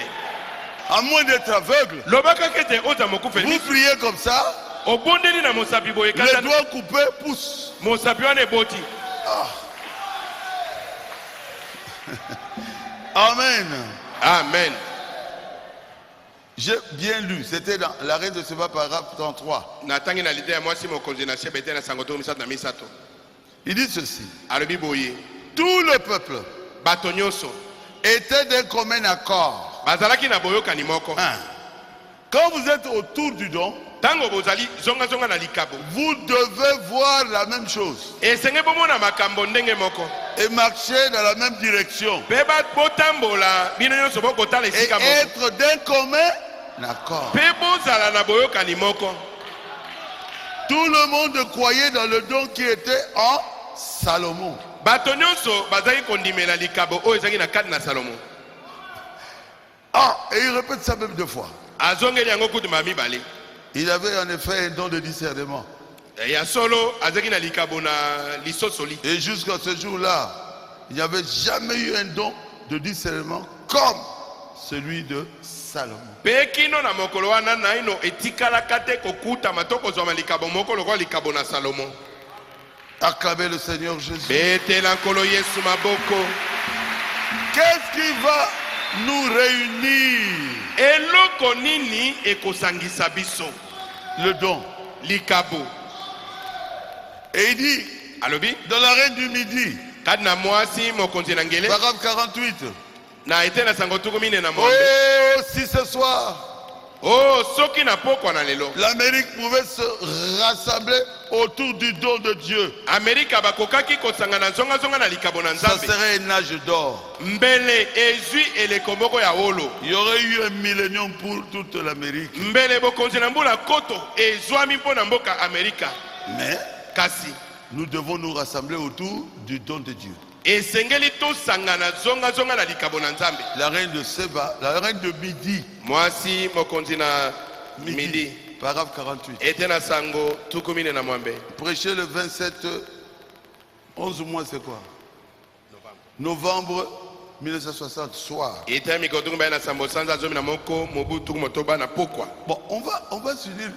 S1: À moins d'être aveugle,
S2: Lobaka kete ota mokufe.
S1: vous priez comme ça,
S2: Obondeli na mosapi boye
S1: les
S2: kata
S1: doigts coupés poussent.
S2: mosapi wana eboti.
S1: Amen.
S2: Amen.
S1: J'ai bien lu, c'était dans la reine de Séba, paragraphe 33.
S2: Natangi na lite ya mwasi mokonzi na Sheba ete na sango to misato na misato.
S1: Il dit ceci:
S2: Alobi boye.
S1: tout le peuple
S2: Bato nyonso
S1: était d'un commun accord.
S2: bazalaki na boyokani moko.
S1: Quand vous êtes autour du don,
S2: Tango bozali zonga zonga na likabo.
S1: vous devez voir la même chose
S2: Esenge bomona makambo ndenge moko.
S1: et marcher dans la même direction
S2: Pe botambola bino nyonso bokotala
S1: et
S2: esika moko.
S1: être d'un commun accord.
S2: Pe bozala na boyokani moko.
S1: Tout le monde croyait dans le don qui était en Salomon.
S2: Bato nyonso bazali kondimela likabo oyo ezali na kati na Salomon.
S1: Ah, et il répète ça même deux fois.
S2: Azongeli yango kutuma mibale.
S1: Il avait en effet un don de discernement.
S2: Ya solo azali na likabo na lisosoli.
S1: Et jusqu'à ce jour-là, il n'y avait jamais eu un don de discernement comme celui de Salomon.
S2: Pe kino na mokolo wana naino etikala kate kokuta matoko zwa likabo moko lokwa likabo na Salomon.
S1: Acclamez le Seigneur Jésus.
S2: Betela nkolo Yesu maboko.
S1: Qu'est-ce qui va nous réunir?
S2: Eloko nini ekosangisa biso?
S1: Le don.
S2: Likabo.
S1: Et il dit,
S2: Alobi
S1: dans la reine du midi,
S2: kati na mwasi mokonzi na ngele
S1: paragraphe 48.
S2: na ete na sango tuku mine na mwambe.
S1: Oh, si ce soir,
S2: Oh, soki na pokwa na lelo.
S1: L'Amérique pouvait se rassembler autour du don de Dieu.
S2: Amerika bakokaki kosanga na zonga zonga na likabo na
S1: Ça
S2: Nzambe.
S1: serait un âge d'or.
S2: Mbele ezui elekomoko ya wolo.
S1: Il y aurait eu un millénium pour toute l'Amérique.
S2: Mbele bokonzi na mbula koto ezwami mpo na mboka Amerika.
S1: Mais
S2: Kasi
S1: nous devons nous rassembler autour du don de Dieu.
S2: esengeli tosanga na zonga zonga na likabo na Nzambe.
S1: La reine de Seba, la reine de Midi.
S2: Mwasi mokonzi na Midi.
S1: Paragraphe 48.
S2: Ete na sango tukumine na mwambe.
S1: Prêcher le 27, 11 mois, c'est quoi? Novembre 1960, soir.
S2: Ete mikotungu ba na sambo sanza zomi na moko mobutu motoba na pokwa.
S1: Bon, on va s'unir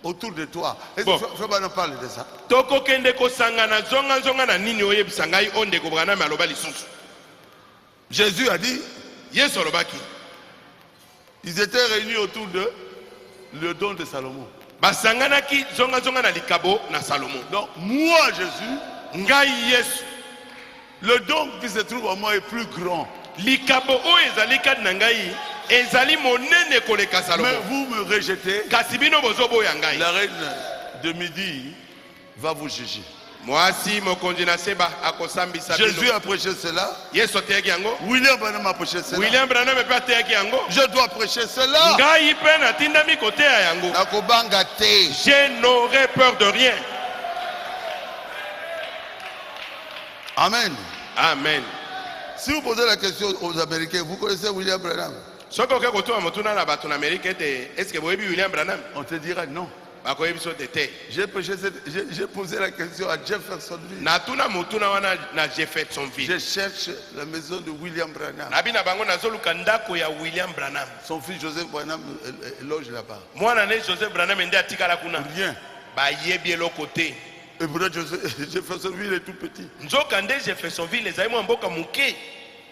S1: autour de toi. Est-ce
S2: Bon.
S1: que Frère Branham parle de ça?
S2: Toko kende kosanga na zonga zonga na nini oyebisa ngai onde ko Branham aloba lisusu.
S1: Jésus a dit,
S2: Yesu alobaki.
S1: ils étaient réunis autour de le don de Salomon.
S2: Basanganaki zonga zonga na likabo na Salomon.
S1: Donc, moi, Jésus,
S2: Ngai Yesu.
S1: le don qui se trouve en moi est plus grand.
S2: Likabo o ezali kad na ngai ezali monene koleka
S1: Mais
S2: Salomon.
S1: vous me rejetez.
S2: Kasi bino bozobo ya ngai.
S1: La reine de Midi va vous juger.
S2: Mwasi mokonzi na seba akosambisa
S1: Jésus
S2: bino.
S1: a prêché cela.
S2: Yesu ateyaki yango.
S1: William Branham a prêché cela.
S2: William Branham pe ateyaki yango.
S1: Je dois prêcher cela.
S2: Ngai pe natindami koteya yango.
S1: Nakobanga te.
S2: Je n'aurai peur de rien.
S1: Amen.
S2: Amen.
S1: Si vous posez la question aux Américains, vous connaissez William Branham?
S2: Soki oke kotuna motuna na bato na Amerika ete eske boyebi William Branham?
S1: On te dira non.
S2: Bakoyebi so tete.
S1: J'ai posé la question à Jeffersonville.
S2: Natuna motuna wana na Jeffersonville.
S1: Je cherche la maison de William Branham.
S2: Nabi na bango nazoluka ndako ya William Branham.
S1: Son fils Joseph Branham loge là-bas.
S2: Mwana ne Joseph Branham nde atikala kuna.
S1: Rien.
S2: Bayebi eloko te.
S1: Et pourtant Jeffersonville est tout petit.
S2: Nzoka nde Jeffersonville ezali mwa mboka muke.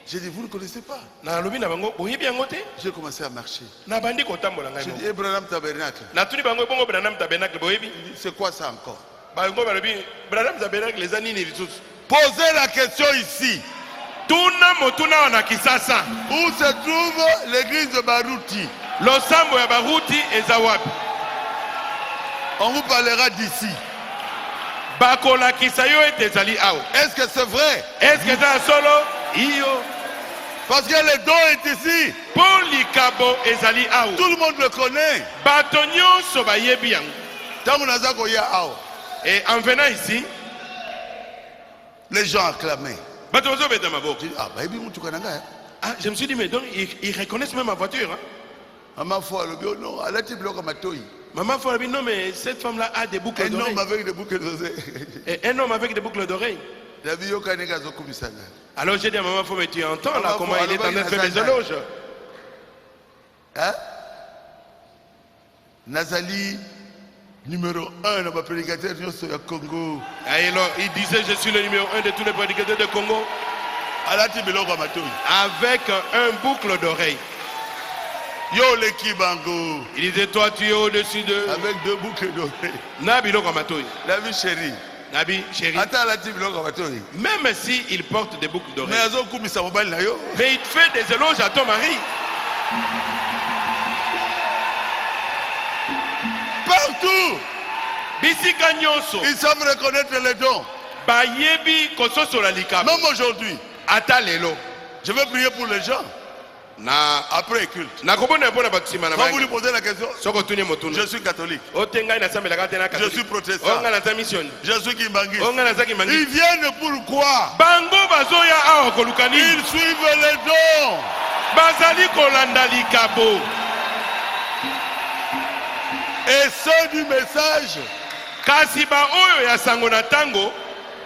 S1: J'ai dit, vous ne connaissez pas?
S2: Na lobi na bango boyebi yango te.
S1: J'ai commencé à marcher.
S2: Na bandi kotambola ngai
S1: J'ai
S2: mo.
S1: dit, Branham Tabernacle.
S2: Natuni bango bongo Branham Tabernacle boyebi.
S1: C'est quoi ça encore?
S2: Bango balobi Branham Tabernacle les anini lisusu.
S1: Posez la question ici.
S2: Tuna motuna wana kisasa.
S1: Où se trouve l'église de Baruti?
S2: Losambo ya baruti eza wapi?
S1: On vous parlera d'ici.
S2: Bakolakisa yo ete ezali awa.
S1: Est-ce que c'est vrai?
S2: Est-ce que ça solo? Iyo.
S1: Parce que le don est ici.
S2: Pour likabo ezali awa.
S1: Tout le monde le connaît.
S2: Bato nyonso bayebi yango.
S1: Tant qu'on a ça qu'il y a awa.
S2: Et en venant ici,
S1: Les gens acclamaient.
S2: bato bazobeta maboko.
S1: J'ai dit, ah, bah, tu connais.
S2: Ah, je me suis dit, mais donc ils reconnaissent même ma voiture. Hein?
S1: Maman foi, le bio, non, elle a été bloquée à ma toy.
S2: Maman faut non, mais cette femme-là a des boucles
S1: Un
S2: d'oreilles.
S1: homme avec des boucles d'oseille.
S2: Et un homme avec des boucles d'oreilles.
S1: La vie, au Canada, zo kumisanga.
S2: Alors j'ai dit à maman, faut mais tu entends là
S1: Maman,
S2: comment
S1: faut,
S2: il est en train de
S1: alors,
S2: faire
S1: il
S2: des
S1: a
S2: éloges.
S1: Hein? Nazali, numéro 1 dans ma prédicateur du Congo.
S2: Alors, il disait, je suis le numéro 1 de tous les prédicateurs de Congo.
S1: Elle a été bloquée à ma toy.
S2: Avec un boucle d'oreille.
S1: Yo le Kibango.
S2: Il disait, toi tu es au-dessus de...
S1: Avec 2 boucles d'oreilles.
S2: Nabi Lokamatoy.
S1: La vie chérie.
S2: Nabi, chérie.
S1: Attends, elle a été bloquée à ma toy.
S2: Même s'il porte des boucles
S1: Mais
S2: d'oreille.
S1: elles ont coupé sa mobile là, yo.
S2: Mais il fait des éloges à ton mari.
S1: Partout.
S2: Bisika nyonso.
S1: Ils savent reconnaître les dons.
S2: Bayebi kososo la likabo.
S1: Même aujourd'hui.
S2: Ata lelo.
S1: Je vais prier pour les gens.
S2: Na
S1: Après le culte.
S2: na kobona mpona bakusima na
S1: Quand vous lui
S2: bangi.
S1: posez la question,
S2: Soko tuni motuna.
S1: je suis catholique.
S2: Otengai na sambela kate na
S1: Je
S2: katolika.
S1: suis protestant.
S2: Onga na ta mission.
S1: Je suis Kimbangi.
S2: Onga na zaki mangi.
S1: Ils viennent pourquoi?
S2: Bango bazoya awa kolukani.
S1: Ils suivent les dons.
S2: Bazali kolanda likabo.
S1: Et ceux du message
S2: Kasi ba oyo ya sango na tango.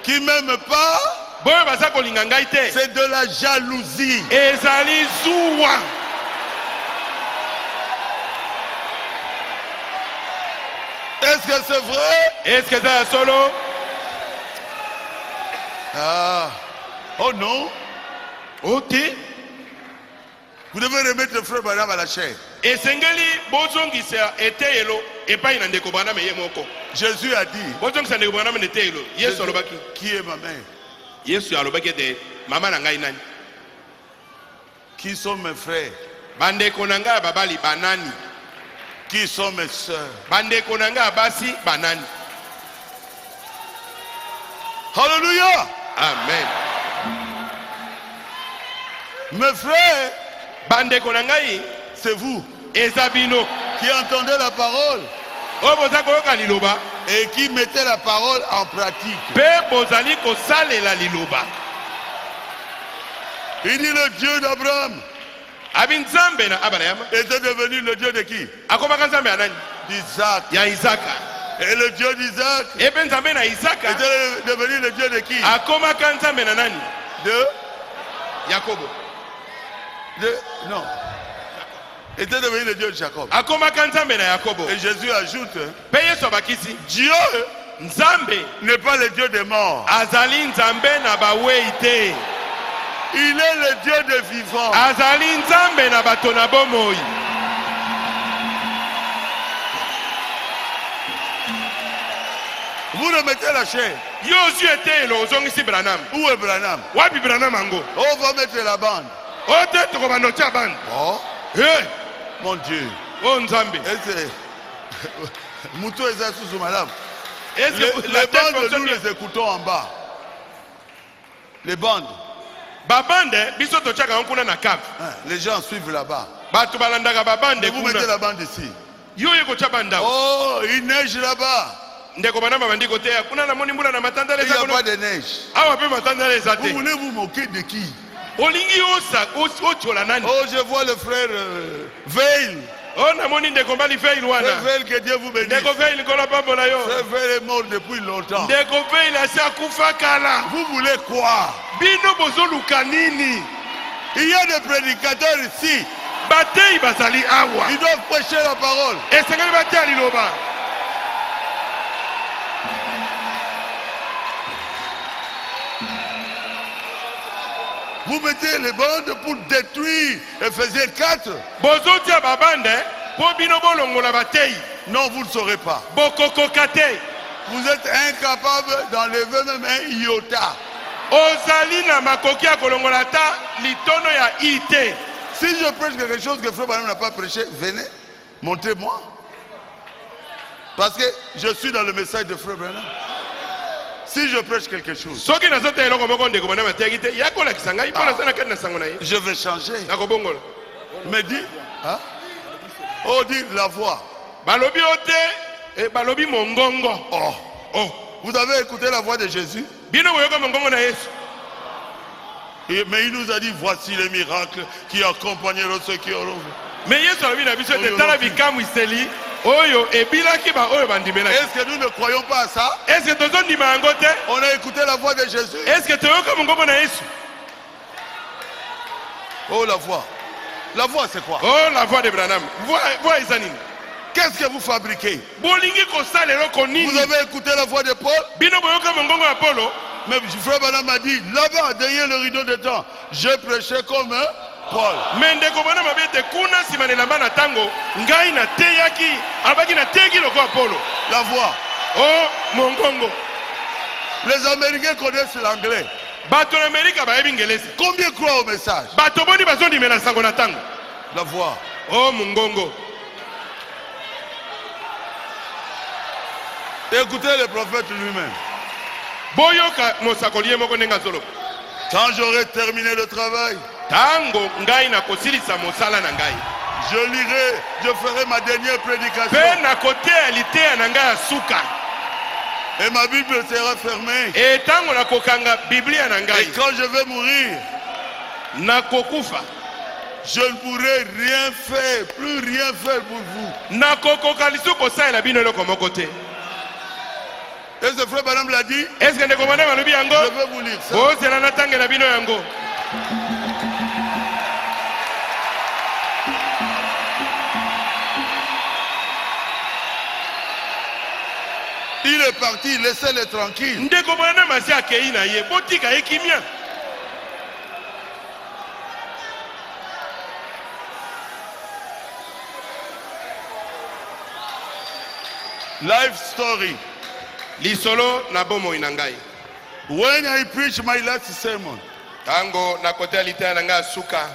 S1: qui ne m'aiment pas,
S2: Boyo baza kolinga ngai te.
S1: c'est de la jalousie.
S2: Ezali zuwa.
S1: Est-ce que c'est vrai?
S2: Est-ce que ça solo?
S1: Ah. Oh non.
S2: Ok.
S1: Vous devez remettre le frère Branham à la chair.
S2: Esengeli bozongisa eteyelo epai na ndeko Branham ye moko.
S1: Jésus a dit,
S2: Bozongisa ndeko Branham eteyelo. Yesu alobaki.
S1: qui est ma mère?
S2: Yesu alobaki ete mama na ngai nani?
S1: Qui sont mes frères?
S2: Bandeko na ngai babali banani?
S1: Qui sont mes sœurs?
S2: bandeko na ngai basi banani?
S1: Alléluia.
S2: Amen.
S1: Mes frères,
S2: bandeko na ngai
S1: c'est vous
S2: eza bino
S1: qui entendez la parole
S2: oyo boza koyoka liloba
S1: et qui mettez la parole en pratique.
S2: mpe bozali kosalela liloba.
S1: Il dit le Dieu d'Abraham
S2: abi nzambe na abrahama
S1: était devenu le Dieu de qui?
S2: akomaka nzambe ya nani?
S1: D'Isaac.
S2: ya izaka.
S1: Et le Dieu d'Isaac
S2: epe nzambe na izaka
S1: était devenu le Dieu de qui?
S2: akomaka nzambe na nani?
S1: De
S2: yakobo.
S1: non. Était devenu le Dieu de Jacob.
S2: akomaka nzambe na yakobo.
S1: Et Jésus ajoute,
S2: mpe yesu abakisi
S1: Dieu
S2: nzambe
S1: n'est pas le Dieu des morts.
S2: azali nzambe na bawei te.
S1: Il est le Dieu des vivants.
S2: azali nzambe na bato na bomoi.
S1: Vous remettez la chair.
S2: yo ozwi etelo ozongisi branam.
S1: Où est Branham?
S2: wapi branam yango?
S1: On va mettre la bande.
S2: oyo te tokobanda otya bande.
S1: Oh,
S2: Hey,
S1: mon Dieu.
S2: oyo nzambe.
S1: Et c'est... Moutou et Zassou Madame.
S2: Est-ce que la
S1: Les
S2: tête
S1: bandes,
S2: fonctionne
S1: nous
S2: bien?
S1: les écoutons en bas. Les bandes.
S2: babande biso totyaka yango kuna na cave.
S1: Hein, les gens suivent là-bas.
S2: bato balandaka babande
S1: Et vous mettez
S2: kuna.
S1: la bande ici.
S2: yo oye kotya bande awa.
S1: Oh, il neige là-bas.
S2: ndeko bana babandi koteya kuna namoni mbula na matandala
S1: Il n'y
S2: eza
S1: a pas
S2: kuna.
S1: de neige.
S2: awa mpe matandala eza
S1: Vous
S2: te.
S1: voulez vous moquer de qui?
S2: olingi otyola nani?
S1: Oh, je vois le frère Veil.
S2: o namoni ndeko mbali veil wana.
S1: C'est Veil, que Dieu vous bénisse.
S2: ndeko veil nkolo pambola yo.
S1: Ce Veil est mort depuis longtemps.
S2: ndeko veil asi akufa kala.
S1: Vous voulez quoi?
S2: bino bozoluka nini?
S1: Il y a des prédicateurs ici.
S2: batei bazali awa.
S1: Ils doivent prêcher la parole.
S2: esengeli bateya liloba.
S1: Vous mettez les bandes pour détruire Ephésiens 4.
S2: bozotia babande mpo bino bolongola batei.
S1: Non, vous ne saurez pas.
S2: bokokoka te.
S1: Vous êtes incapable d'enlever même un iota.
S2: ozali na makoki ya kolongola ta litono ya ite.
S1: Si je prêche quelque chose que Frère Branham n'a pas prêché, venez, montrez-moi. Parce que je suis dans le message de Frère Branham. Si je prêche quelque chose,
S2: soki nazota eloko moko ndeko bana mateyaki te ya kolakisa ngai mpo naza na kati na sango na ye.
S1: je vais changer.
S2: nakobongola.
S1: Mais dis, hein? Oh, dit la voix.
S2: balobi o te balobi mongongo.
S1: Oh,
S2: oh.
S1: vous avez écouté la voix de Jésus?
S2: bino boyoka mongongo na yesu.
S1: Mais il nous a dit, voici les miracles qui accompagneront ceux qui auront vu.
S2: me yesu alobi na biso ete tala bikamwiseli oyo ebilaki oyo bandimelaki.
S1: Est-ce que nous ne croyons pas à ça?
S2: eske tozondima yango te?
S1: On a écouté la voix de Jésus.
S2: eske toyoka mongongo na yesu?
S1: Oh, la voix. La voix, c'est quoi?
S2: oh la voix de branam. voix eza nini?
S1: Qu'est-ce que vous fabriquez?
S2: bolingi kosala eloko
S1: Vous
S2: nini?
S1: avez écouté la voix de Paul?
S2: bino boyoka mongongo ya polo.
S1: Mais Frère Branham m'a dit, là-bas, derrière le rideau de temps, j'ai prêché comme Paul.
S2: me ndeko bana mabe ete kuna nsima na elamba na ntango ngai nateyaki alobaki nateyaki lokola polo.
S1: La voix.
S2: oh mongongo.
S1: Les Américains connaissent l'anglais.
S2: bato na amerika bayebi ngelesi.
S1: Combien croient au message?
S2: bato boni bazondimela sango na ntango.
S1: La voix.
S2: oh mongongo.
S1: Écoutez le prophète lui-même.
S2: boyoka mosakoli ye moko ndenge azoloba.
S1: Quand j'aurai terminé le travail,
S2: ntango ngai nakosilisa mosala na ngai
S1: je lirai, je ferai ma dernière prédication.
S2: mpe nakoteya liteya na ngai ya suka.
S1: Et ma Bible sera fermée.
S2: e ntango nakokanga biblia na
S1: Et
S2: ngai
S1: quand je vais mourir,
S2: nakokufa.
S1: je ne pourrai rien faire, plus rien faire pour vous.
S2: nakokoka lisu kosalela bino eloko moko te.
S1: Et ce frère Branham l'a dit,
S2: eske ndeko bana balobi yango?
S1: je vais vous lire ça.
S2: bozela natangela bino yango.
S1: Il est parti, laissez-les tranquilles.
S2: ndeko bana masi akei na ye botika ye kimia.
S1: Life story.
S2: lisolo na bomoi na ngai.
S1: When I preach my last sermon,
S2: ntango nakoteya liteya na ngai ya suka.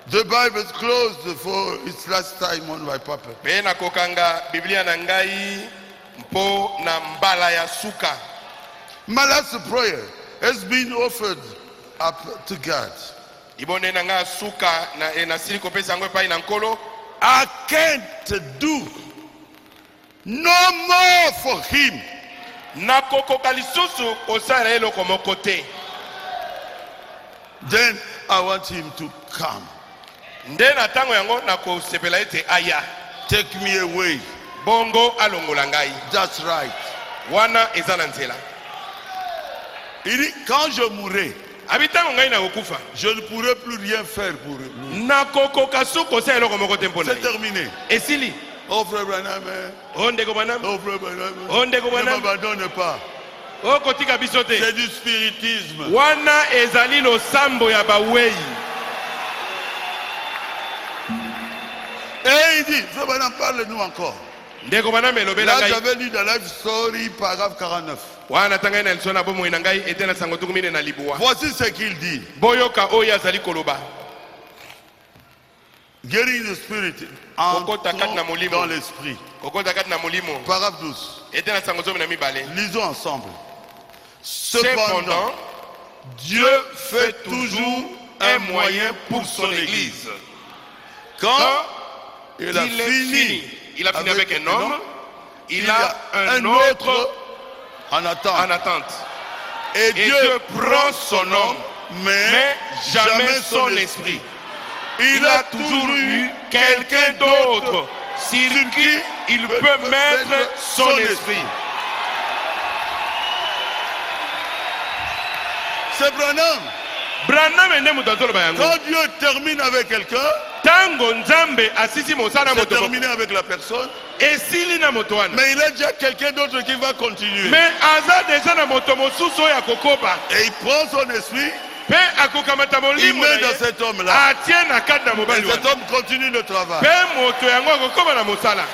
S1: The Bible is closed for its last time on my papa.
S2: Pe na kokanga Biblia na ngai mpo na mbala ya suka.
S1: My last prayer has been offered up to God.
S2: Ibone na nga suka na sili kopesa ngwe pai na nkolo.
S1: I can't do no more for him.
S2: Na kokoka lisusu kosala eloko moko te.
S1: Then I want him to come.
S2: Nde na tango yango na kosepela ete aya.
S1: Take me away.
S2: Bongo alongola ngai.
S1: That's right.
S2: Wana eza na nzela.
S1: Il dit, quand je mourrai,
S2: Abitango ngai na kokufa.
S1: je ne pourrai plus rien faire pour lui.
S2: Na kokoka su kosala eloko moko te mpona.
S1: C'est terminé.
S2: Esili.
S1: Oh frère Branham,
S2: O ndeko Branham.
S1: oh frère Branham,
S2: O ndeko
S1: ne
S2: Branham.
S1: m'abandonne pas.
S2: O kotika biso te.
S1: C'est du spiritisme.
S2: Wana ezali losambo ya bawei.
S1: Et il dit, frère Branham, parle-nous encore.
S2: Ndeko Branham elobela
S1: Là,
S2: ngai.
S1: j'avais lu dans Life Story, paragraphe 49.
S2: Wana tanga na lisona bomo na ngai ete na sango tukumine na libuwa.
S1: Voici ce qu'il dit.
S2: Boyoka oyo azali koloba.
S1: Guérir le spirit
S2: Kokota kati na
S1: entrons
S2: molimo.
S1: dans l'esprit.
S2: Kokota kati na molimo.
S1: Paragraphe 12.
S2: Ete na sango zomi na mibale.
S1: Lisons ensemble.
S2: Cependant,
S1: Dieu fait toujours un moyen pour son Église. Quand il a fini
S2: avec un homme, il
S1: y
S2: a
S1: a
S2: un autre
S1: en attente.
S2: en attente.
S1: Et
S2: Et Dieu prend son homme, mais jamais son esprit. Il a toujours eu quelqu'un d'autre sur qui il peut mettre son esprit.
S1: C'est Branham.
S2: Branham ende mutu azoloba yango.
S1: Quand Dieu termine avec quelqu'un,
S2: Tango nzambe asisi mosala
S1: c'est
S2: moto
S1: terminé avec la personne,
S2: esili na moto wana.
S1: mais il a déjà quelqu'un d'autre qui va continuer.
S2: Mais aza deja na moto mosusu oyo akokoba.
S1: Et il prend son esprit,
S2: Pe akokamata
S1: il
S2: molimo
S1: met
S2: na
S1: dans
S2: ye,
S1: cet homme-là.
S2: atie na kati na
S1: Et
S2: mobali
S1: cet
S2: wana.
S1: homme continue le travail.
S2: Pe moto yango akokoba na mosala.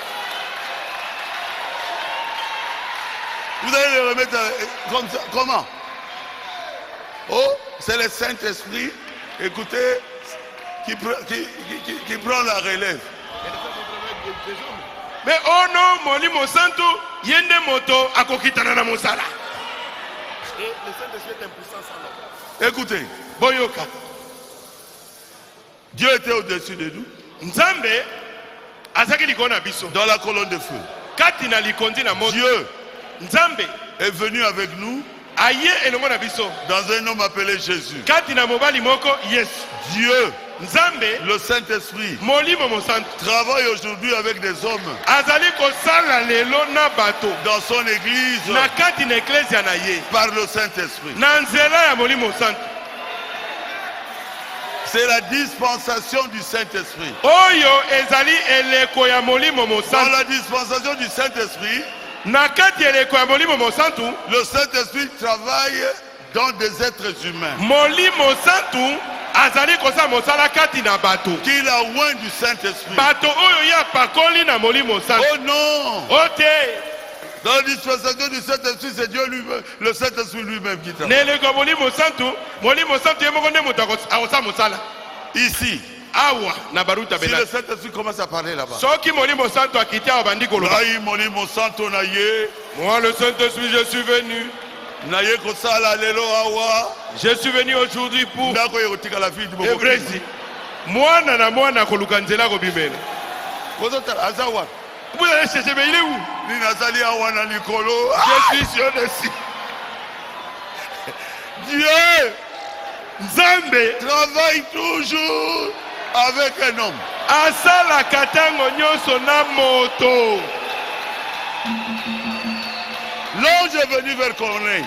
S1: Vous allez le remettre comme ça. Comment? Oh, c'est le Saint-Esprit, écoutez, qui prend la relève.
S2: Mais oh non, molimo santu yende moto akokitana na mosala.
S1: Écoutez,
S2: Boyoka.
S1: Dieu était au-dessus de nous,
S2: Nzambe azaki likolo na biso.
S1: dans la colonne de feu.
S2: Kati na likondi na moto.
S1: Dieu
S2: Nzambe
S1: est venu avec nous
S2: aye elongo na biso.
S1: dans un homme appelé Jésus.
S2: Kati na mobali moko Yesu.
S1: Dieu,
S2: Nzambe
S1: le Saint-Esprit,
S2: molimo mosantu
S1: travaille aujourd'hui avec des hommes
S2: azali kosala lelo na bato
S1: dans son église
S2: na kati na eklezia na ye
S1: par le Saint-Esprit.
S2: na nzela ya molimo mosantu.
S1: C'est la dispensation du Saint-Esprit.
S2: Oyo ezali eleko ya molimo
S1: Dans
S2: mosantu.
S1: la dispensation du Saint-Esprit,
S2: Na kati ya eleko ya molimo mosantu,
S1: le Saint-Esprit travaille dans des êtres humains
S2: molimo mosantu azali kosala mosala kati na bato.
S1: qu'il a oint du Saint-Esprit.
S2: Bato oyo ye apakoli na molimo mosantu.
S1: Oh non!
S2: Ote
S1: Dans la dispensation du Saint-Esprit, c'est Dieu lui-même, le Saint-Esprit lui-même qui travaille.
S2: na eleko ya molimo mosantu ye moko nde moto akosala mosala.
S1: Ici,
S2: Awa na baruta
S1: si le
S2: bena.
S1: Saint-Esprit commence à parler là-bas.
S2: Soki molimo mosantu akiti awa bandi koloba.
S1: Aïe, molimo santo na ye,
S2: Moi le Saint-Esprit, je suis venu.
S1: na ye kosala lelo awa,
S2: Je suis venu aujourd'hui pour
S1: ndako ye kotika la fille du bobo.
S2: Ebrezi. Mwana na mwana koluka nzela kobimela.
S1: Kozotala, aza wa.
S2: Vous allez chercher, mais il est où?
S1: Ni nazali awa na likolo.
S2: Je suis sur le site.
S1: Dieu
S2: Nzambe
S1: travaille toujours avec un homme.
S2: asala katango nyonso na moto.
S1: L'ange est venu vers Corneille.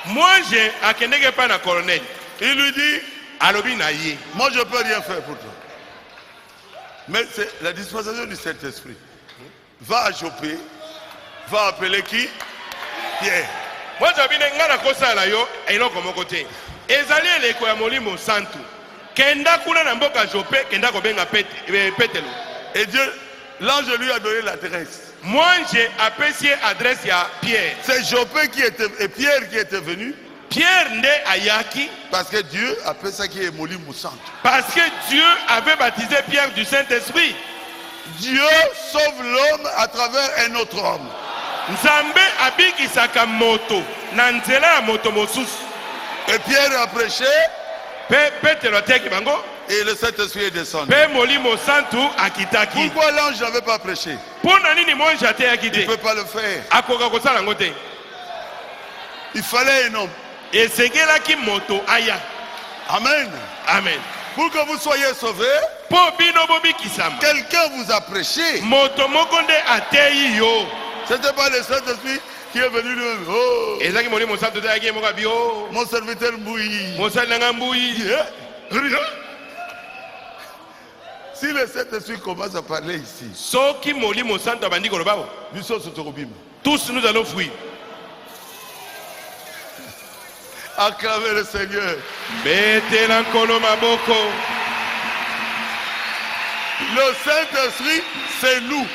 S2: Mwanje akendeke pa na colonel.
S1: Il lui dit,
S2: Alobi na ye.
S1: moi je ne peux rien faire pour toi. Mais c'est la dispensation du Saint-Esprit. Va à Jopé, va appeler qui? Pierre.
S2: Mwanje abine ngana kosala yo eloko moko te. Ezali eleko ya molimo santu. Kenda kuna na mboka Jope, kenda kobenga Petelo.
S1: Et Dieu, l'ange lui a donné l'adresse.
S2: Mwanje apesi adresse ya Pierre.
S1: C'est Jopé qui était, et Pierre qui était venu.
S2: Pierre nde ayaki.
S1: Parce que Dieu appelle ça qui est Molimo Moussanto.
S2: Parce que Dieu avait baptisé Pierre du Saint-Esprit.
S1: Dieu sauve l'homme à travers un autre homme.
S2: Nzambe abikisaka moto na nzela ya moto mosusu.
S1: Et Pierre a prêché.
S2: Petero ateki bango.
S1: Et le Saint-Esprit est descendu.
S2: Pe Molimo Santu akitaki.
S1: Pourquoi l'ange n'avait pas prêché?
S2: Pona nini monja te akite?
S1: Il ne peut pas le faire.
S2: Akoka kosala ngo te.
S1: Il fallait un homme.
S2: Esengelaki moto aya.
S1: Amen.
S2: Amen.
S1: Pour que vous soyez sauvés,
S2: Po bino bobikisama.
S1: quelqu'un vous a prêché.
S2: Moto moko nde atei yo.
S1: Ce n'était pas le Saint-Esprit qui est venu lui-même. Oh,
S2: Ezaki Molimo Santu te yaki moka bio.
S1: mon serviteur Mbouyi.
S2: Mosali nanga mbuyi.
S1: Si le Saint-Esprit commence à parler ici,
S2: Soki Molimo Santu abandi koloba.
S1: nous sommes sur Torobim.
S2: Tous nous allons fuir.
S1: Acclamez le Seigneur.
S2: Betela nkolo maboko.
S1: Le Saint-Esprit, c'est nous.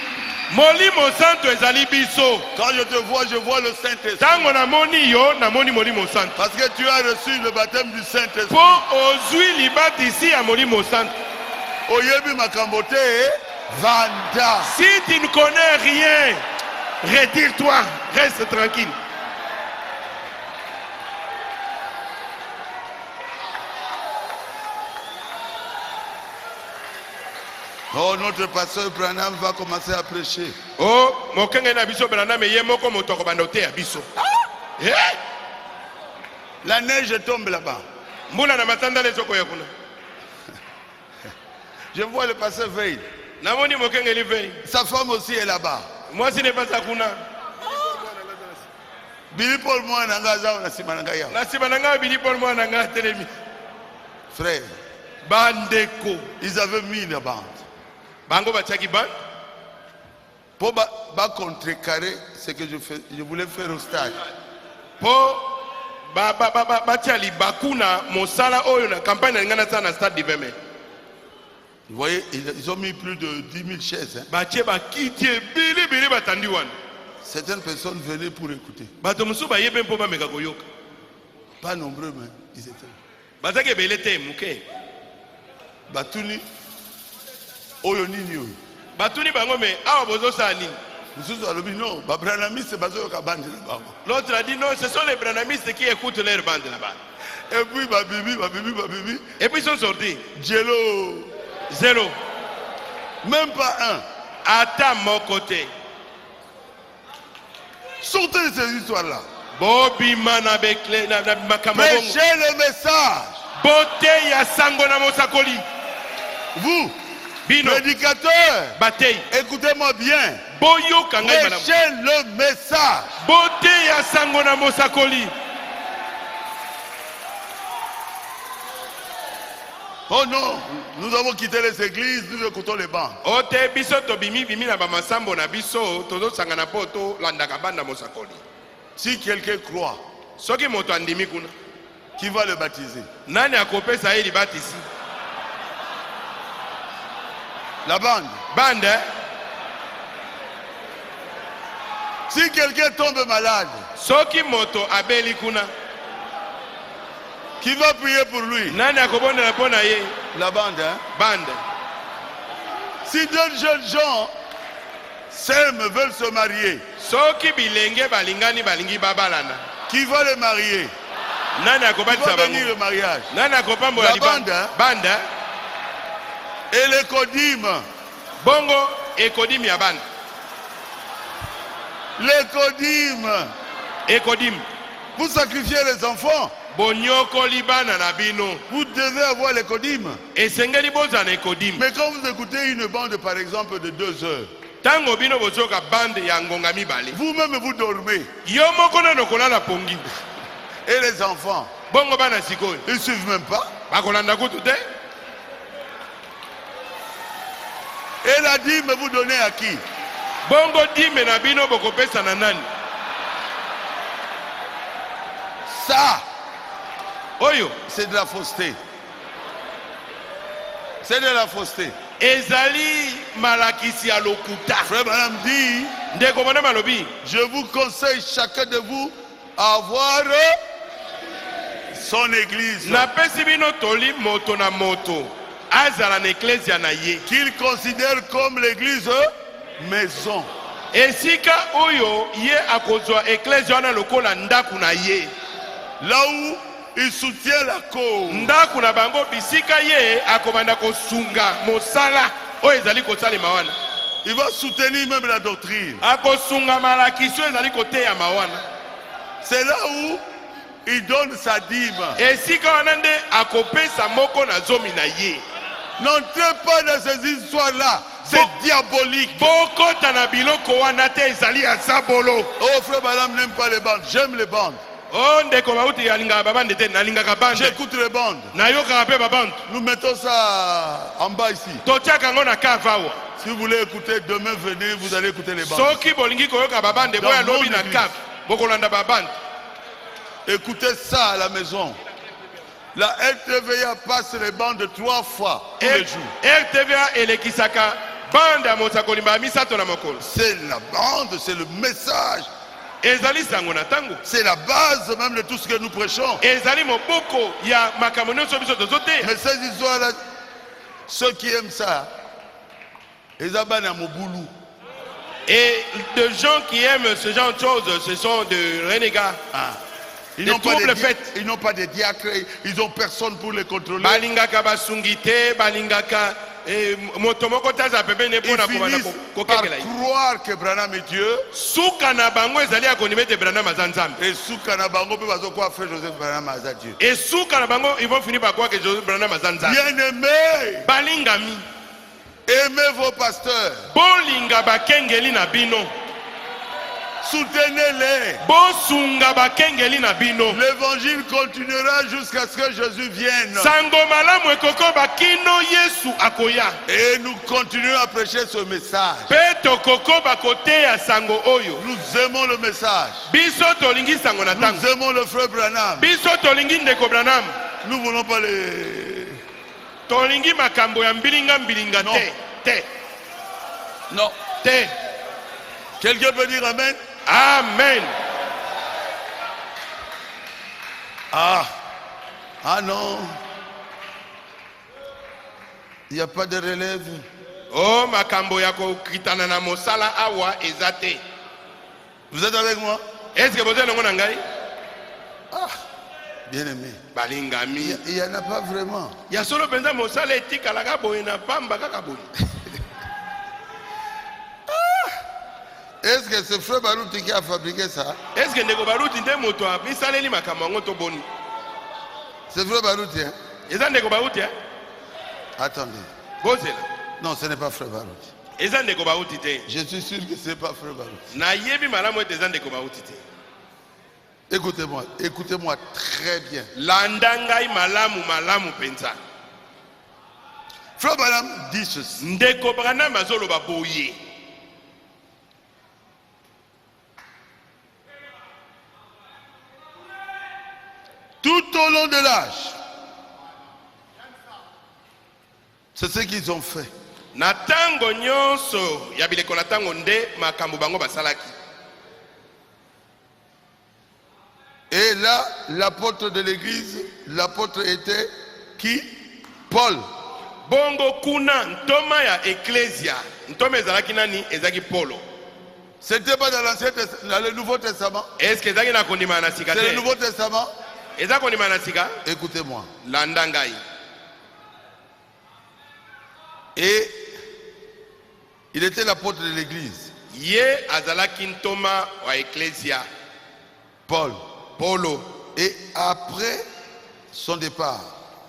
S2: Molimo Santu ezali biso.
S1: Quand je te vois, je vois le Saint-Esprit.
S2: Tango namoni yo, namoni Molimo Santu.
S1: Parce que tu as reçu le baptême du Saint-Esprit.
S2: Po ozwi libatisi ya Molimo Santu.
S1: Oyebi makambote, vanda.
S2: Si tu ne connais rien, retire-toi, reste tranquille.
S1: Oh, notre pasteur Branham va commencer à prêcher.
S2: Oh, mokenge na biso Branham ye moko motoko bandote ya biso. Eh?
S1: La neige tombe là-bas.
S2: Mbula na matanda lezo ko yakuna.
S1: Je vois le pasteur Veil.
S2: Namoni mokenge livei.
S1: Sa femme aussi est là-bas.
S2: Moi si ne pas ça kuna.
S1: Billy Paul Mwana ngaza na simananga ya.
S2: Na simananga Billy Paul Mwana nga telemi.
S1: Frère,
S2: Bandeko.
S1: ils avaient mis une bande.
S2: Bango bachaki band.
S1: Pour contrecarrer ce que je voulais faire au stade.
S2: Po bachali bakuna mosala oyo na campagne na ngana sana stade de Veme.
S1: Vous voyez, ils ont mis plus de 10 000 chaises. Hein.
S2: Bache bakitie bili bili batandi wana.
S1: Certaines personnes venaient pour écouter.
S2: Bato musu ba yebe mpo ba meka koyoka.
S1: Pas nombreux, mais ils étaient.
S2: Bazake belete muke.
S1: Batuni oyo nini oyo.
S2: Batuni bango me awa bozo sani.
S1: Mususu alobi non, ba branamiste bazo ka bande na bango.
S2: L'autre a dit non, ce sont les branamistes qui écoutent leur bande là-bas.
S1: Et puis ba bibi.
S2: Et puis ils sont sortis.
S1: Jello.
S2: Zéro.
S1: Même pas un.
S2: À mon côté.
S1: Sortez de ces histoires-là.
S2: Bobby Manabekle na makamabongo.
S1: Prêchez le message.
S2: Bote ya sango na mosakoli.
S1: Vous,
S2: Bino.
S1: prédicateurs,
S2: Batei.
S1: écoutez-moi bien.
S2: Boyo kangai madame.
S1: Prêchez le message.
S2: Bote ya sango na mosakoli.
S1: Oh non, nous avons quitté les églises, nous écoutons les bancs.
S2: Ote biso to bimi na ba masambo na biso tozo sangana poto landaka banda mosakoli.
S1: Si quelqu'un croit,
S2: Soki moto andimi kuna.
S1: qui va le baptiser?
S2: Nani akopesa ili batisi?
S1: La bande.
S2: Bande.
S1: Si quelqu'un tombe malade,
S2: Soki moto abeli kuna.
S1: qui va prier pour lui?
S2: Nani akobonela pona ye?
S1: La bande, hein?
S2: Bande.
S1: Si deux jeunes gens s'aiment, veulent se marier,
S2: Soki bilenge balingani balingi babalana.
S1: qui va les marier?
S2: Nani
S1: Qui
S2: akobatisa
S1: va bénir
S2: bango?
S1: le mariage?
S2: Nani akopambola
S1: La
S2: libanda?
S1: bande, hein?
S2: Bande.
S1: Et les codimes.
S2: Bongo ekodim ya bande.
S1: Les codimes.
S2: Ekodim.
S1: Vous sacrifiez les enfants.
S2: Bonyoko libana na bino.
S1: Vous devez avoir les codimes.
S2: Esengeli boza na ekodim.
S1: Mais quand vous écoutez une bande, par exemple, de 2 heures,
S2: Tango bino bozoka bande ya ngonga mibale.
S1: vous-même vous dormez.
S2: Yo moko na nokolala pongi.
S1: Et les enfants,
S2: Bongo bana sikoyo.
S1: ils ne suivent même pas.
S2: Bakolanda kutu te.
S1: Et la dîme, vous donnez à qui?
S2: Bongo dime na bino bokopesa na nani?
S1: Ça,
S2: Oyo.
S1: c'est de la fausseté. C'est de la fausseté.
S2: Ezali malakisi ya lokuta.
S1: Frère Madame dit,
S2: Ndeko mwana malobi.
S1: je vous conseille chacun de vous à avoir
S3: son église.
S2: napesi bino toli moto na moto azala na eklezia na ye
S3: Qu'il considère comme l'église maison.
S2: esika oyo ye akozwa eklezia wana lokola ndaku na ye
S3: Là où il soutient la cause.
S2: ndaku na bango bisika ye akobanda kosunga mosala oyo ezali kosalema wana
S3: Il va soutenir même la doctrine.
S2: akosunga malakisi oyo ezali koteyama wana
S3: C'est là où il donne sa dîme.
S2: esika wana nde akopesa moko na zomi na ye
S3: N'entrez pas dans ces histoires-là. C'est diabolique.
S2: bokota na biloko wana te ezali ya zabolo
S3: Oh, frère Balaam n'aime pas les bandes. J'aime les bandes.
S2: o ndeko bauti alingaka babande te nalingaka bande
S3: J'écoute les bandes.
S2: nayokaka mpe babande
S3: Nous mettons ça en bas ici.
S2: totiaka yango na kavawa
S3: Si vous voulez écouter, demain venez, vous allez écouter les bandes.
S2: soki bolingi koyoka babande boya
S3: Dans
S2: lobi
S3: mon
S2: na
S3: église.
S2: kave bokolanda babande
S3: Écoutez ça à la maison. La RTVA passe les bandes 3 fois tous les jours.
S2: rtva elekisaka bande ya mosakoli mbala misato na mokolo
S3: C'est la bande, c'est le message.
S2: ezali sango na ntango
S3: C'est la base même de tout ce que nous prêchons.
S2: ezali moboko ya makambo nyonso biso tozoteya
S3: Mais ces histoires-là, ceux qui aiment ça, ils abannent à Moboulou.
S2: et de gens qui aiment ce genre de choses ce sont de renégats
S3: Ils
S2: Des
S3: n'ont pas,
S2: troubles faits.
S3: ils n'ont pas de diacres, ils n'ont personne pour les contrôler.
S2: balingaka basungi te balingaka moto moko te aza pembeni
S3: Ils
S2: mpona kobanda
S3: finissent par
S2: kokekela ye
S3: croire que Branham est Dieu.
S2: suka na bango ezali ya kondima ete branam aza nzambe
S3: Et Soukana Bango peut pas quoi frère Joseph Branham aza Dieu.
S2: esuka na bango ils vont finir par croire que Joseph branam aza nzambe
S3: Bien-aimés,
S2: balingami
S3: aimez vos pasteurs,
S2: bolinga bakengeli na bino
S3: soutenez-les.
S2: bosunga bakengeli na bino
S3: L'évangile continuera jusqu'à ce que Jésus vienne.
S2: sango malamu ekokoba kino yesu akoya
S3: Et nous continuons à prêcher ce message.
S2: mpe tokokoba koteya sango oyo
S3: Nous aimons le message.
S2: biso tolingi sango na ntango
S3: Nous aimons le frère Branham.
S2: biso tolingi ndeko branam
S3: Nous ne voulons pas les...
S2: tolingi makambo ya mbilinga mbilinga
S3: Non.
S2: te
S3: Non.
S2: te
S3: Quelqu'un peut dire Amen?
S2: amen
S3: Ah. Ah non. Il n'y a pas de relève.
S2: o makambo ya kokitana na mosala awa eza te
S3: Vous êtes avec moi?
S2: eske boza nango na ngai
S3: Bien aimé.
S2: balingami
S3: Il n'y en a pas vraiment.
S2: ya solo mpenza mosala etikalaka boye na pamba kaka boye
S3: Est-ce que c'est frère Barouti qui a fabriqué ça?
S2: eske ndeko baruti nde moto abisaleli makambo yango toboni
S3: C'est frère Barouti, hein?
S2: eza ndeko baruti
S3: Attendez.
S2: bozela
S3: Non, ce n'est pas frère Barouti.
S2: eza ndeko baruti te
S3: Je suis sûr que ce n'est pas frère Barouti.
S2: nayebi malamu ete eza ndeko baruti te
S3: Écoutez-moi, écoutez-moi très bien.
S2: landa ngai malamu malamu mpenza
S3: Frère Branham dit ceci.
S2: ndeko branam azoloba boye
S3: Tout au long de l'âge, c'est ce qu'ils ont fait.
S2: na ntango nyonso ya bileko na ntango nde makambo bango basalaki
S3: Et là, l'apôtre de l'église, l'apôtre était qui? Paul.
S2: bongo kuna ntoma ya eklesia ntoma ezalaki nani ezalaki polo
S3: C'était pas dans dans le Nouveau Testament.
S2: eske ezalaki na kondima na sika
S3: C'est le
S2: te
S3: Nouveau Testament.
S2: eza kondima na sika
S3: Écoutez-moi.
S2: landa ngai
S3: Et il était l'apôtre de l'église.
S2: ye azalaki ntoma wa eklesia
S3: Paul.
S2: polo
S3: Et après son départ,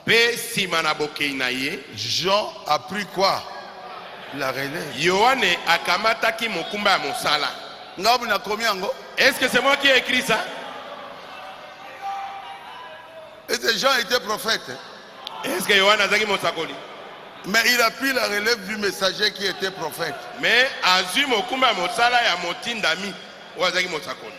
S2: mpe nsima na bokei na ye
S3: Jean a pris quoi? La relève.
S2: yohane akamataki mokumba ya mosala
S3: Ngabu na combien ngo?
S2: est-ce que c'est moi qui ai écrit ça
S3: Et ces gens étaient prophètes.
S2: est-ce que yohane azalaki mosakoli
S3: Mais il a pris la relève du messager qui était prophète.
S2: me azwi mokumba ya mosala ya motindami oyo azalaki mosakoli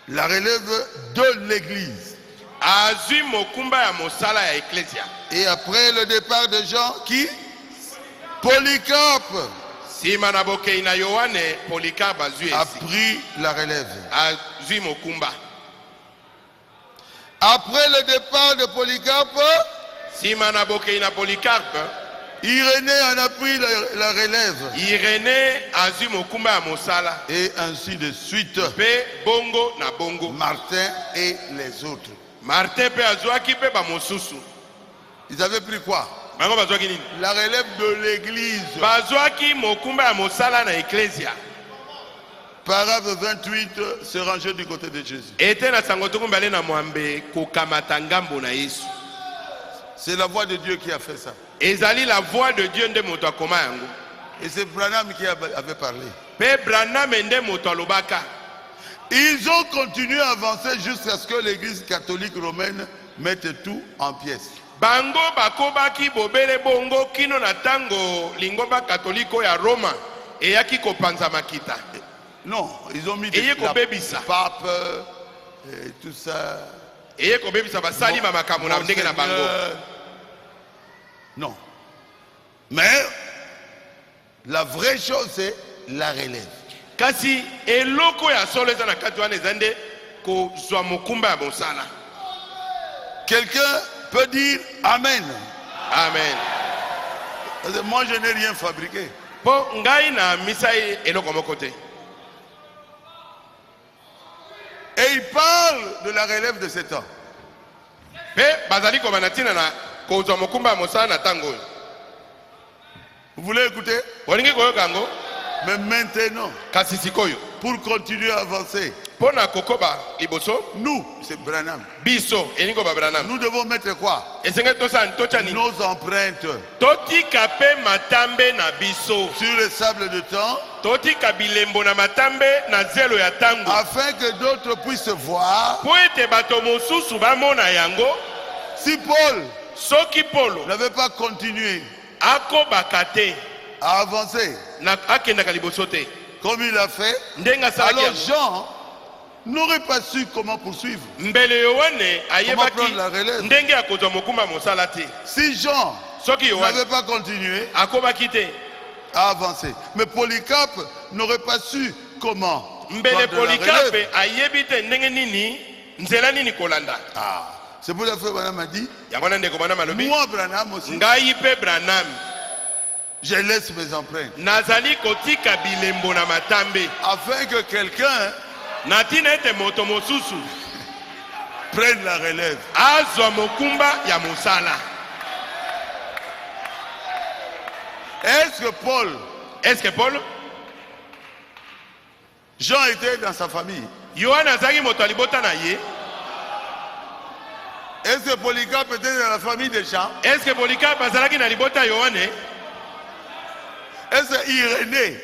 S3: La relève de l'église.
S2: azwi mokumba ya mosala ya eklesia
S3: Et après le départ de Jean, qui? Polycarpe
S2: nsima na bokei na yohane polikarpe azwi
S3: a
S2: esi
S3: pris la relève.
S2: azwi mokumba
S3: Après le départ de Polycarpe,
S2: nsima na bokei na Polycarpe,
S3: Irénée en a pris la relève.
S2: Irénée azwi mokumba ya mosala.
S3: Et ainsi de suite.
S2: Pe bongo na bongo.
S3: Martin et les autres.
S2: Martin pe azwaki pe ba mosusu.
S3: Ils avaient pris quoi?
S2: Bango bazwaki nini?
S3: La relève de l'église.
S2: Bazwaki mokumba ya mosala na ecclesia.
S3: Paragraphe 28, se ranger du côté de Jésus.
S2: Ete na sango tukumbale na mwambe kokamata ngambo na Yesu.
S3: C'est la voix de Dieu qui a fait ça.
S2: Ezali la voix de Dieu nde moto akoma yango.
S3: Et c'est Branham qui avait parlé.
S2: Pe Branham nde moto alobaka.
S3: Ils ont continué à avancer jusqu'à ce que l'église catholique romaine mette tout en pièces.
S2: Bango bakobaki bobele bongo kino na tango lingomba katoliko ya Roma eyaki kopanza makita.
S3: Non, ils ont mis
S2: le
S3: pape et tout ça. Non. Mais la vraie chose, c'est la relève.
S2: Kasi eloko ya solo eza na kati wana ezande ko zwa mokumba ya bosala.
S3: Quelqu'un peut dire Amen.
S2: Amen.
S3: Parce que moi je n'ai rien fabriqué.
S2: Po ngai na misai eloko moko te.
S3: Et il parle de la relève de ces temps. Vous voulez écouter? Mais maintenant, pour continuer à avancer, nous, c'est Branham, nous devons mettre quoi? Nos empreintes sur le sable de temps, afin que d'autres puissent voir. Si Paul n'avait pas continué à avancer comme il a fait, alors Jean n'aurait pas su comment poursuivre, comment prendre la relève. Si Jean n'avait pas continué à avancer, mais Polycarpe n'aurait pas su comment prendre la relève. C'est pour la fois Branham a dit, moi Branham aussi, je laisse mes empreintes, afin que quelqu'un prenne la relève. Est-ce que Paul, Jean était dans sa famille? Est-ce que Polycarpe était dans la famille de Jean?
S2: Est-ce que Polycarpe azalaki na libota Yohane?
S3: Est-ce que Irénée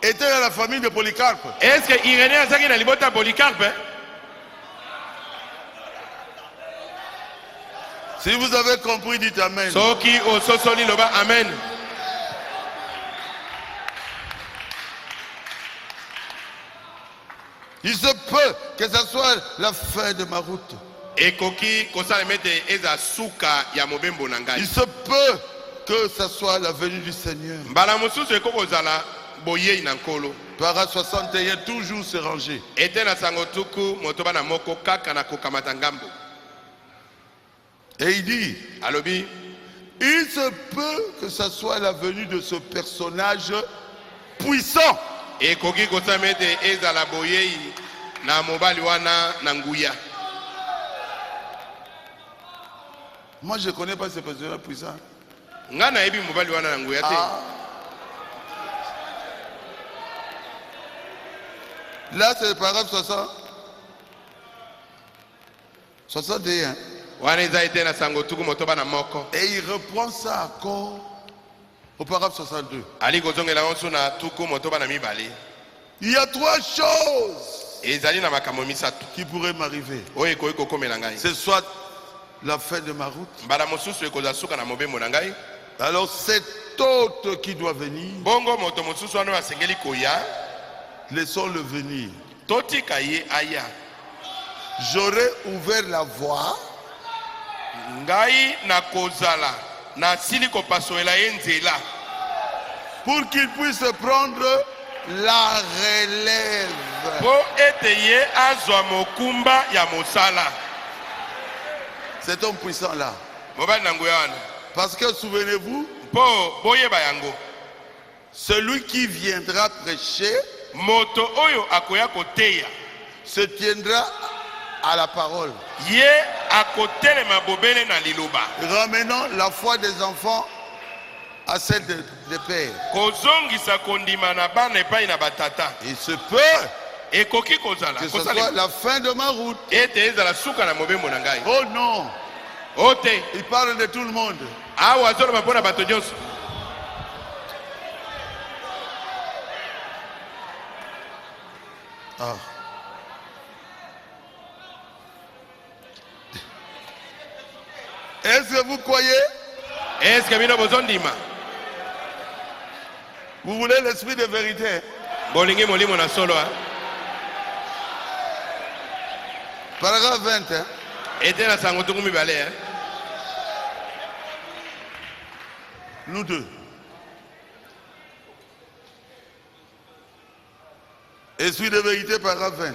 S3: était dans la famille de Polycarpe?
S2: Est-ce que Irénée azalaki na libota Polycarpe?
S3: Si vous avez compris, dites Amen.
S2: Soki ososoli loba Amen.
S3: Il se peut que ce soit la fin de ma route. Il se peut que ce soit la venue du Seigneur. Para 61, toujours se ranger. Et il dit, il se peut que ce soit la venue de ce personnage puissant. Moi je ne connais pas ce personnage puissant. Là c'est le paragraphe 61. Et il reprend ça encore au paragraphe 62. Il y a trois choses qui pourraient m'arriver. C'est soit la fin de ma route, alors cet autre qui doit venir, laissons-le venir. J'aurais ouvert la voie pour qu'il puisse prendre la relève. cet homme puissant là. Parce que souvenez-vous, celui qui viendra prêcher se tiendra à la parole, ramenant la foi des enfants à celle des pères. Il se peut que ce soit la fin de ma route. Oh non, il parle de tout le monde. Ah. Est-ce que vous croyez?
S2: Est-ce que
S3: vous voulez l'esprit de vérité? Paragraphe 20. Nous deux. Esprit de vérité, paragraphe 20.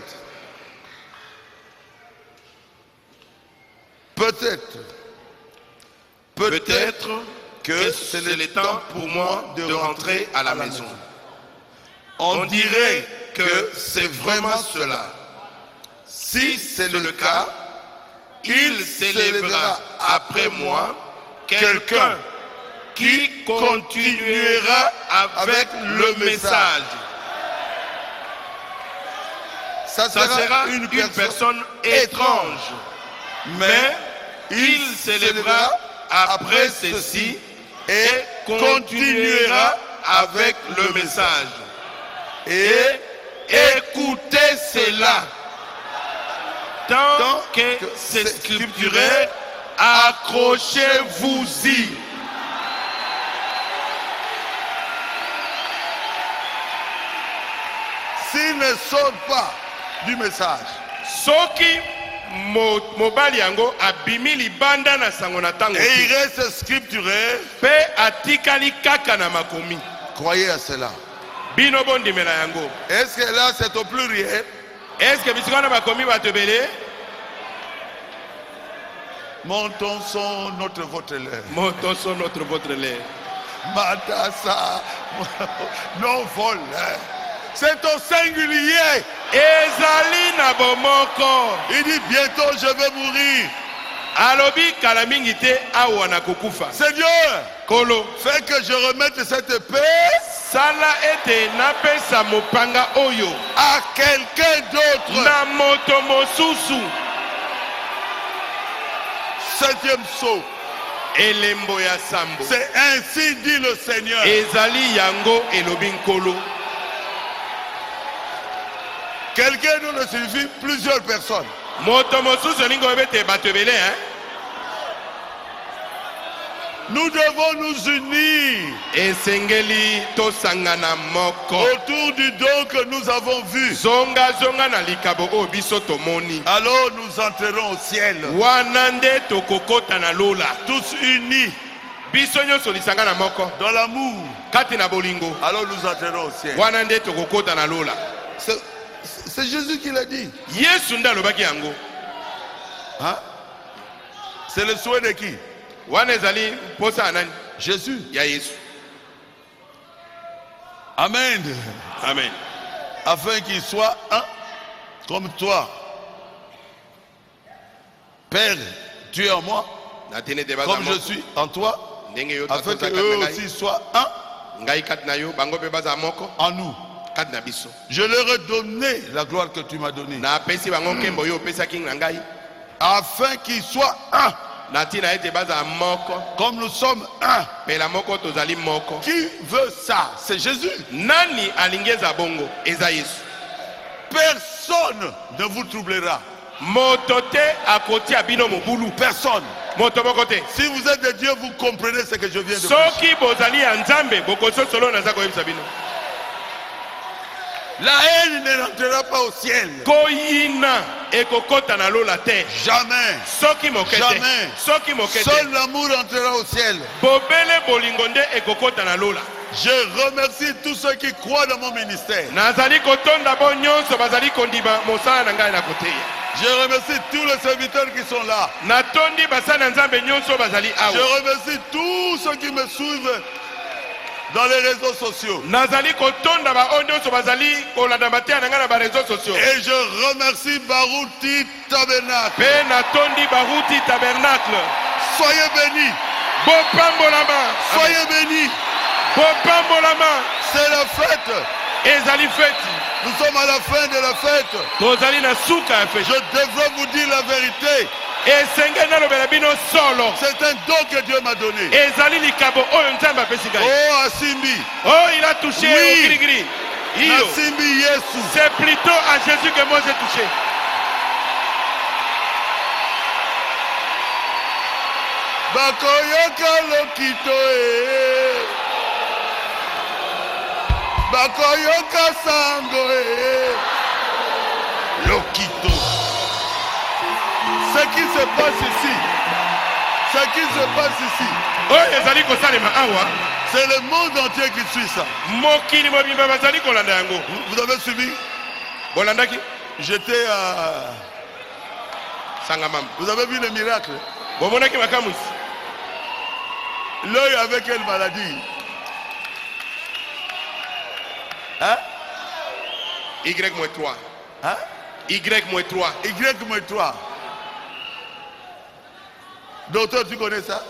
S3: Peut-être que c'est le temps pour moi de rentrer à la maison. On dirait que c'est vraiment cela. Si c'est le cas, il s'élèvera après moi quelqu'un qui continuera avec le message. Ça sera une personne étrange, mais il s'élèvera après ceci et continuera avec le message. Et écoutez cela. Tant que c'est scripturé, accrochez-vous-y. S'il ne sort pas du message, et il reste scripturé, croyez à cela. Est-ce que là c'est au pluriel?
S2: Est-ce que
S3: montons son notre votre l'air.
S2: Montons son notre votre l'air.
S3: Matassa, non vol. C'est au singulier.
S2: Ezali na bomoko.
S3: Il dit bientôt je vais mourir.
S2: Alobi kalamingite awana kukufa.
S3: Seigneur,
S2: Kolo,
S3: fais que je remette cette paix.
S2: Sala ete napesa mopanga oyo
S3: à quelqu'un d'autre.
S2: Na moto mosusu.
S3: Septième saut.
S2: Elembo ya sambo.
S3: C'est ainsi dit le Seigneur.
S2: Ezali yango elobi nkolo.
S3: Quelqu'un nous signifie plusieurs personnes.
S2: Moto mosusu lingo ebete batebele hein.
S3: Nous devons nous unir
S2: esengeli tosangana moko
S3: autour du don que nous avons vu.
S2: Zonga zonga na likabo o biso tomoni.
S3: Alors nous entrerons au ciel.
S2: Wanande tokokota na lola.
S3: Tous unis.
S2: Biso nyonso lisangana moko.
S3: Dans l'amour.
S2: Kati na bolingo.
S3: Alors nous entrerons au ciel.
S2: Wanande tokokota na lola.
S3: C'est Jésus qui l'a dit.
S2: Yesu nda lobaki yango.
S3: Hein? C'est le souhait de qui?
S2: Wanezali posa anani?
S3: Jésus.
S2: Ya Yesu.
S3: Amen.
S2: Amen.
S3: Afin qu'il soit un comme toi. Père, tu es en moi. Comme je suis en toi. Afin qu'eux aussi soient un. En nous. Je leur ai donné la gloire que tu m'as donnée. Afin qu'ils soient un. Comme nous sommes un. Qui veut ça? C'est Jésus. Personne ne vous troublera. Personne. Si vous êtes de Dieu, vous comprenez ce que je viens de dire. La haine ne rentrera pas au ciel. Jamais. Jamais. Seul l'amour entrera au ciel. Je remercie tous ceux qui croient dans mon ministère. Je remercie tous les serviteurs qui sont là.
S2: natondi basana nzambe nyonso bazali
S3: Je
S2: awa.
S3: remercie tous ceux qui me suivent dans les réseaux sociaux.
S2: Nazali kotonda ba oyo nyonso bazali kolanda mateya na ngai na ba réseaux sociaux.
S3: Et je remercie Barouti Tabernacle.
S2: Pe natondi baruti tabernacle.
S3: Soyez bénis.
S2: Bopambolama.
S3: Soyez bénis.
S2: Bopambolama.
S3: C'est la fête.
S2: Ezali feti.
S3: Nous sommes à la fin de la fête.
S2: Tozali na suka ya
S3: Je
S2: feti.
S3: devrais vous dire la vérité.
S2: Esenge nalobela bino solo.
S3: C'est un don que Dieu m'a donné.
S2: Ezali likabo oyo nzambe apesi ngai.
S3: Oh, Asimbi.
S2: Oh, il a touché
S3: Oui.
S2: au gris-gris. Iyo.
S3: Asimbi Yesu.
S2: C'est plutôt à Jésus que moi j'ai touché.
S3: Bakoyoka lokito e. Bakoyoka sango e. Lokito. Ce qui se passe ici. Ce qui se passe ici.
S2: Oh, ezali kosalema awa.
S3: C'est le monde entier qui suit ça.
S2: Mokili mobimba bazali kolanda yango.
S3: Vous avez suivi?
S2: Bolandaki?
S3: J'étais à...
S2: Sangamam.
S3: Vous avez vu le miracle?
S2: Bomonaki makamusi.
S3: L'œil avec quelle maladie? Hein?
S2: Y-3.
S3: Hein?
S2: Y-3.
S3: Y-3. Docteur, tu connais ça?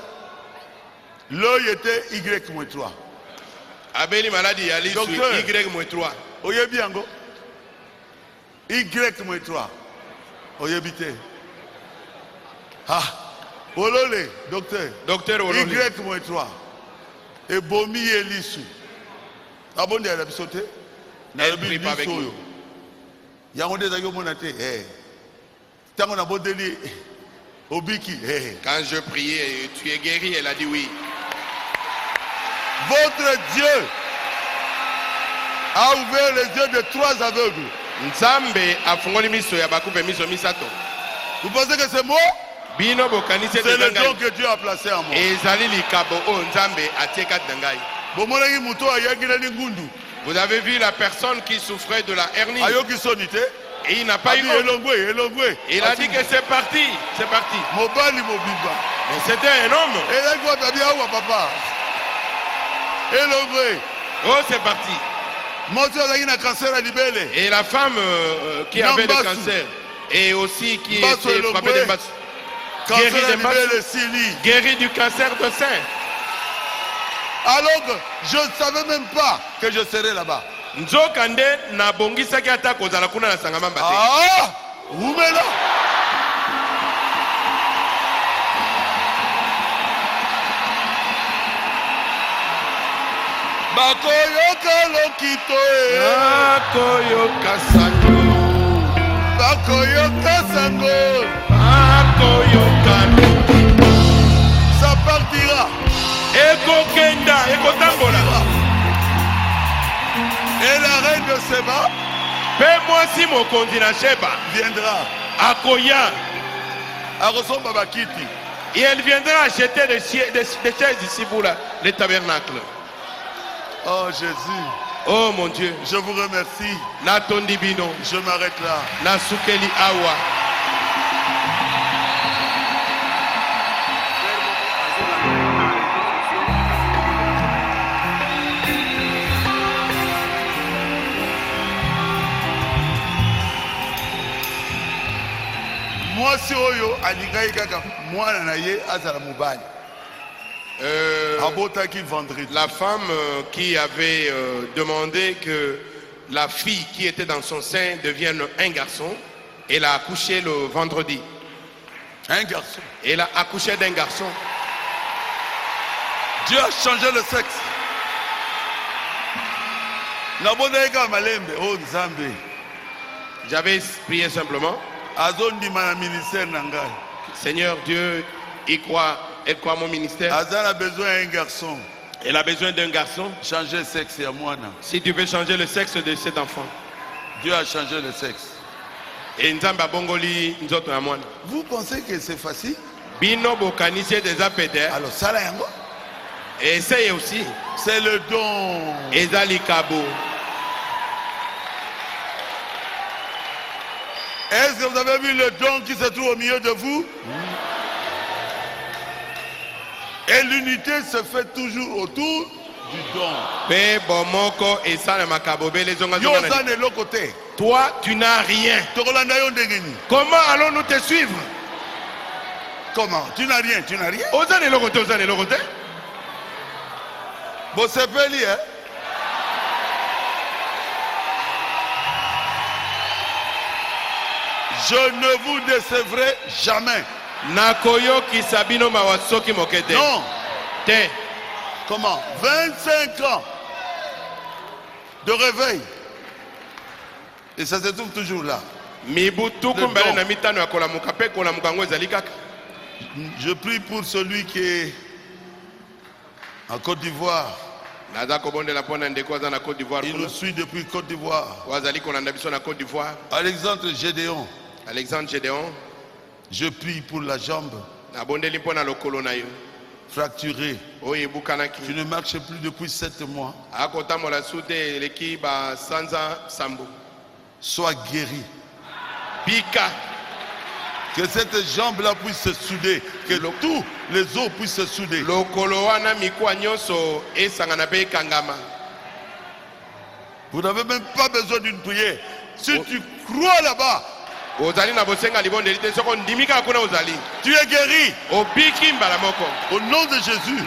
S3: L'œil était Y-3.
S2: Abeli maladie yali sur
S3: Docteur.
S2: Y-3.
S3: Oyebi yango? Y-3. Oyebi te. Ah, Olole, docteur.
S2: Docteur Olole.
S3: Y-3. Et bomi elisu. Abonde ya biso te? Na
S2: Elle
S3: lobi
S2: prie pas avec
S3: biso
S2: nous.
S3: yo. Yango nde ezaki omona te. Tango na bondeli obiki.
S2: Quand je priais, tu es guéri, elle a dit oui.
S3: Votre Dieu a ouvert les yeux de 3 aveugles.
S2: Nzambe afungoli miso ya bakupe miso misato.
S3: Vous pensez que c'est moi?
S2: Bino bokanisi
S3: C'est le don
S2: ngai.
S3: que Dieu a placé en moi.
S2: Ezali likabo o nzambe atie kati na ngai.
S3: Bomonaki muto ayaki na ngundu.
S2: Vous avez vu la personne qui souffrait de la hernie.
S3: Ayoki sonite.
S2: Et il n'a pas eu honte.
S3: Elongwe.
S2: Il a dit que c'est parti. C'est parti.
S3: Mobali mobiba.
S2: Mais c'était un homme.
S3: Et là quoi tabi awa papa. Elongwe.
S2: Oh, c'est parti.
S3: Moto azaki na cancer à libele.
S2: Et la femme qui avait le
S3: Nambasu.
S2: cancer et aussi qui
S3: Mbasu
S2: était
S3: Elongwe.
S2: frappée de Mbasu.
S3: Cancer
S2: Guéri
S3: à
S2: de Mbasu.
S3: libele sili.
S2: Guéri du cancer de sein.
S3: Alors que je ne savais même pas que je serais là-bas.
S2: Nzokande na bongisaki ata kozala kuna na Sangamamba te.
S3: Ah! Oumela! Bakoyoka lokito e.
S2: Akoyoka sango.
S3: Bakoyoka sango.
S2: Akoyoka.
S3: Ça partira.
S2: Ekokenda, ekotambola.
S3: Et la reine de Seba
S2: Pe mwasi mokonzi na Sheba
S3: viendra.
S2: akoya.
S3: Arosomba bakiti.
S2: Et elle viendra acheter des chaises ici pour le tabernacle.
S3: Oh Jésus,
S2: Oh mon Dieu.
S3: je vous remercie.
S2: Natondi bino.
S3: Je m'arrête là.
S2: Nasukeli awa.
S3: Mwasi oyo alingai kaka mwana na ye azala mobali. Abotaki vendredi.
S2: La femme qui avait demandé que la fille qui était dans son sein devienne un garçon, elle a accouché le vendredi.
S3: Un garçon.
S2: Elle a accouché d'un garçon.
S3: Dieu a changé le sexe. Naboneka malembe oh Nzambe.
S2: J'avais prié simplement.
S3: Azondima na ministère na ngai.
S2: Seigneur Dieu, elle croit mon ministère.
S3: Azana a besoin d'un garçon.
S2: Elle a besoin d'un garçon.
S3: Changer le sexe ya mwana.
S2: Si tu veux changer le sexe de cet enfant.
S3: Dieu a changé le sexe.
S2: Et Nzamba bongoli nzoto ya mwana.
S3: Vous pensez que c'est facile?
S2: Bino bokanisi des apéder.
S3: Alors ça là yango.
S2: Essaye aussi.
S3: C'est le don.
S2: Ezali kabo.
S3: Est-ce que vous avez vu le don qui se trouve au milieu de vous? Et l'unité se fait toujours autour du don.
S2: Toi, tu n'as rien. Comment allons-nous te suivre?
S3: Comment? Tu n'as rien, tu n'as rien. Bon, c'est pas lié, hein? Je ne vous décevrai jamais. Non. Comment? 25 ans de réveil. Et ça se trouve toujours là. Je prie pour celui qui est en Côte d'Ivoire. Il nous suit depuis Côte d'Ivoire. Alexandre Gédéon. Je prie pour la jambe fracturée. Tu ne marches plus depuis 7 mois. Sois guéri. Que cette jambe-là puisse se souder. Que tous les os puissent se souder. Vous n'avez même pas besoin d'une prière. Si tu crois là-bas, tu es guéri. Au nom de Jésus.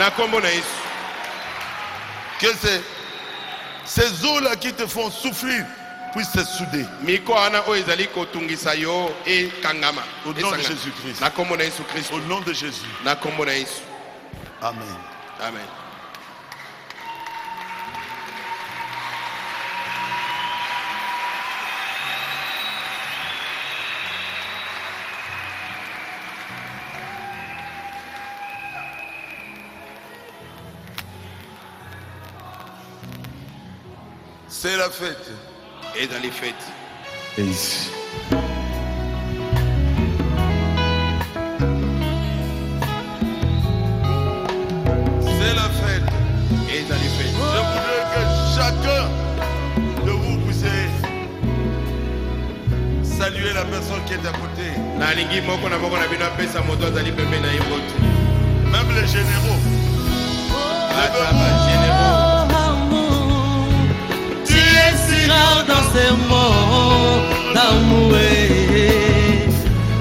S3: Que ces os-là qui te font souffrir puissent se souder. Au nom de Jésus-Christ. Au nom de Jésus. Amen.
S2: Amen.
S3: C'est la fête.
S2: Et dans les fêtes.
S3: Et ici. C'est la fête.
S2: Et dans les fêtes.
S3: Je voudrais que chacun de vous puisse saluer la personne qui est à côté. Même les généraux.
S4: Tu es si rare dans ces mots d'amour.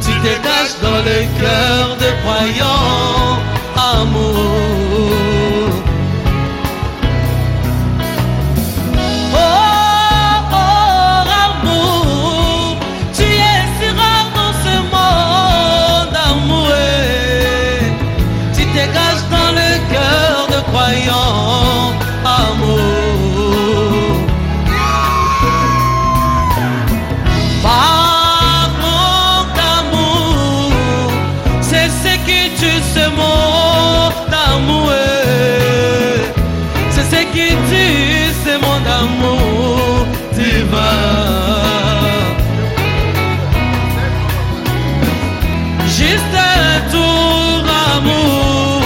S4: Tu te caches dans le cœur de croyants. Amour. Oh, oh, amour. Tu es si rare dans ce monde d'amour. Tu te caches dans le cœur de croyants. Amour. Ce mot d'amour, c'est ce qui tue ce mot d'amour divin. Juste un tour d'amour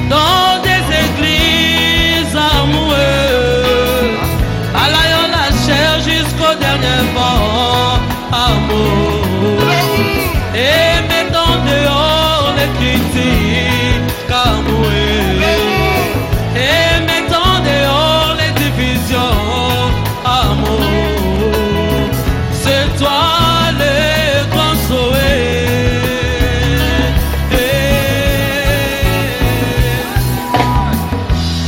S4: dans des églises amoureuses, allayant la chair jusqu'au dernier vent. Amour. Et mettons dehors les critiques, amour. Et mettons dehors les divisions, amour. C'est toi le grand souhait.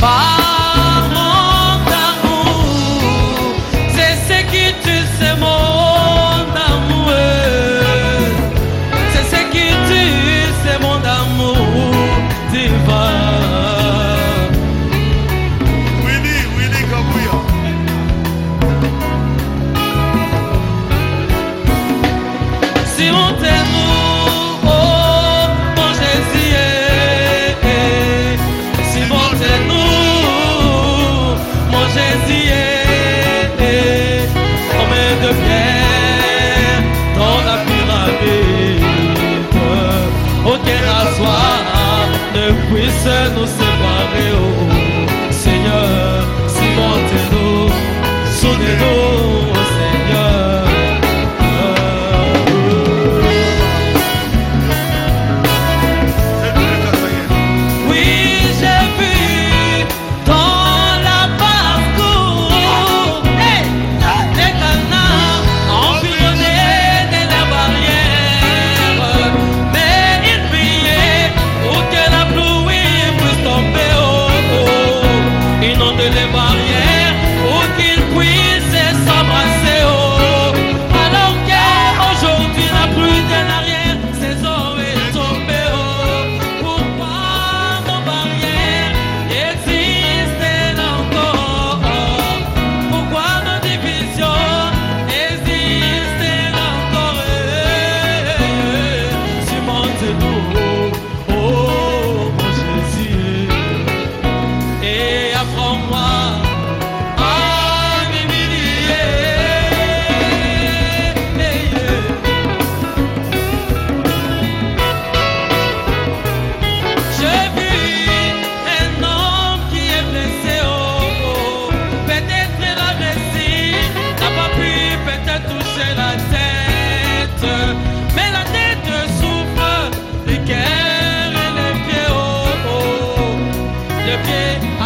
S4: Parents d'amour, c'est ce qui tue ce monde amoureux. C'est ce qui tue ce monde amour divin.
S3: Willy Kabouya.
S4: Si montez-nous, oh mon Jésus, si montez-nous, mon Jésus, combien de pierres dans la pyramide, aucun rasoir ne puisse nous séparer, oh Seigneur, si montez-nous, soutenez-nous, oh Seigneur. de pied.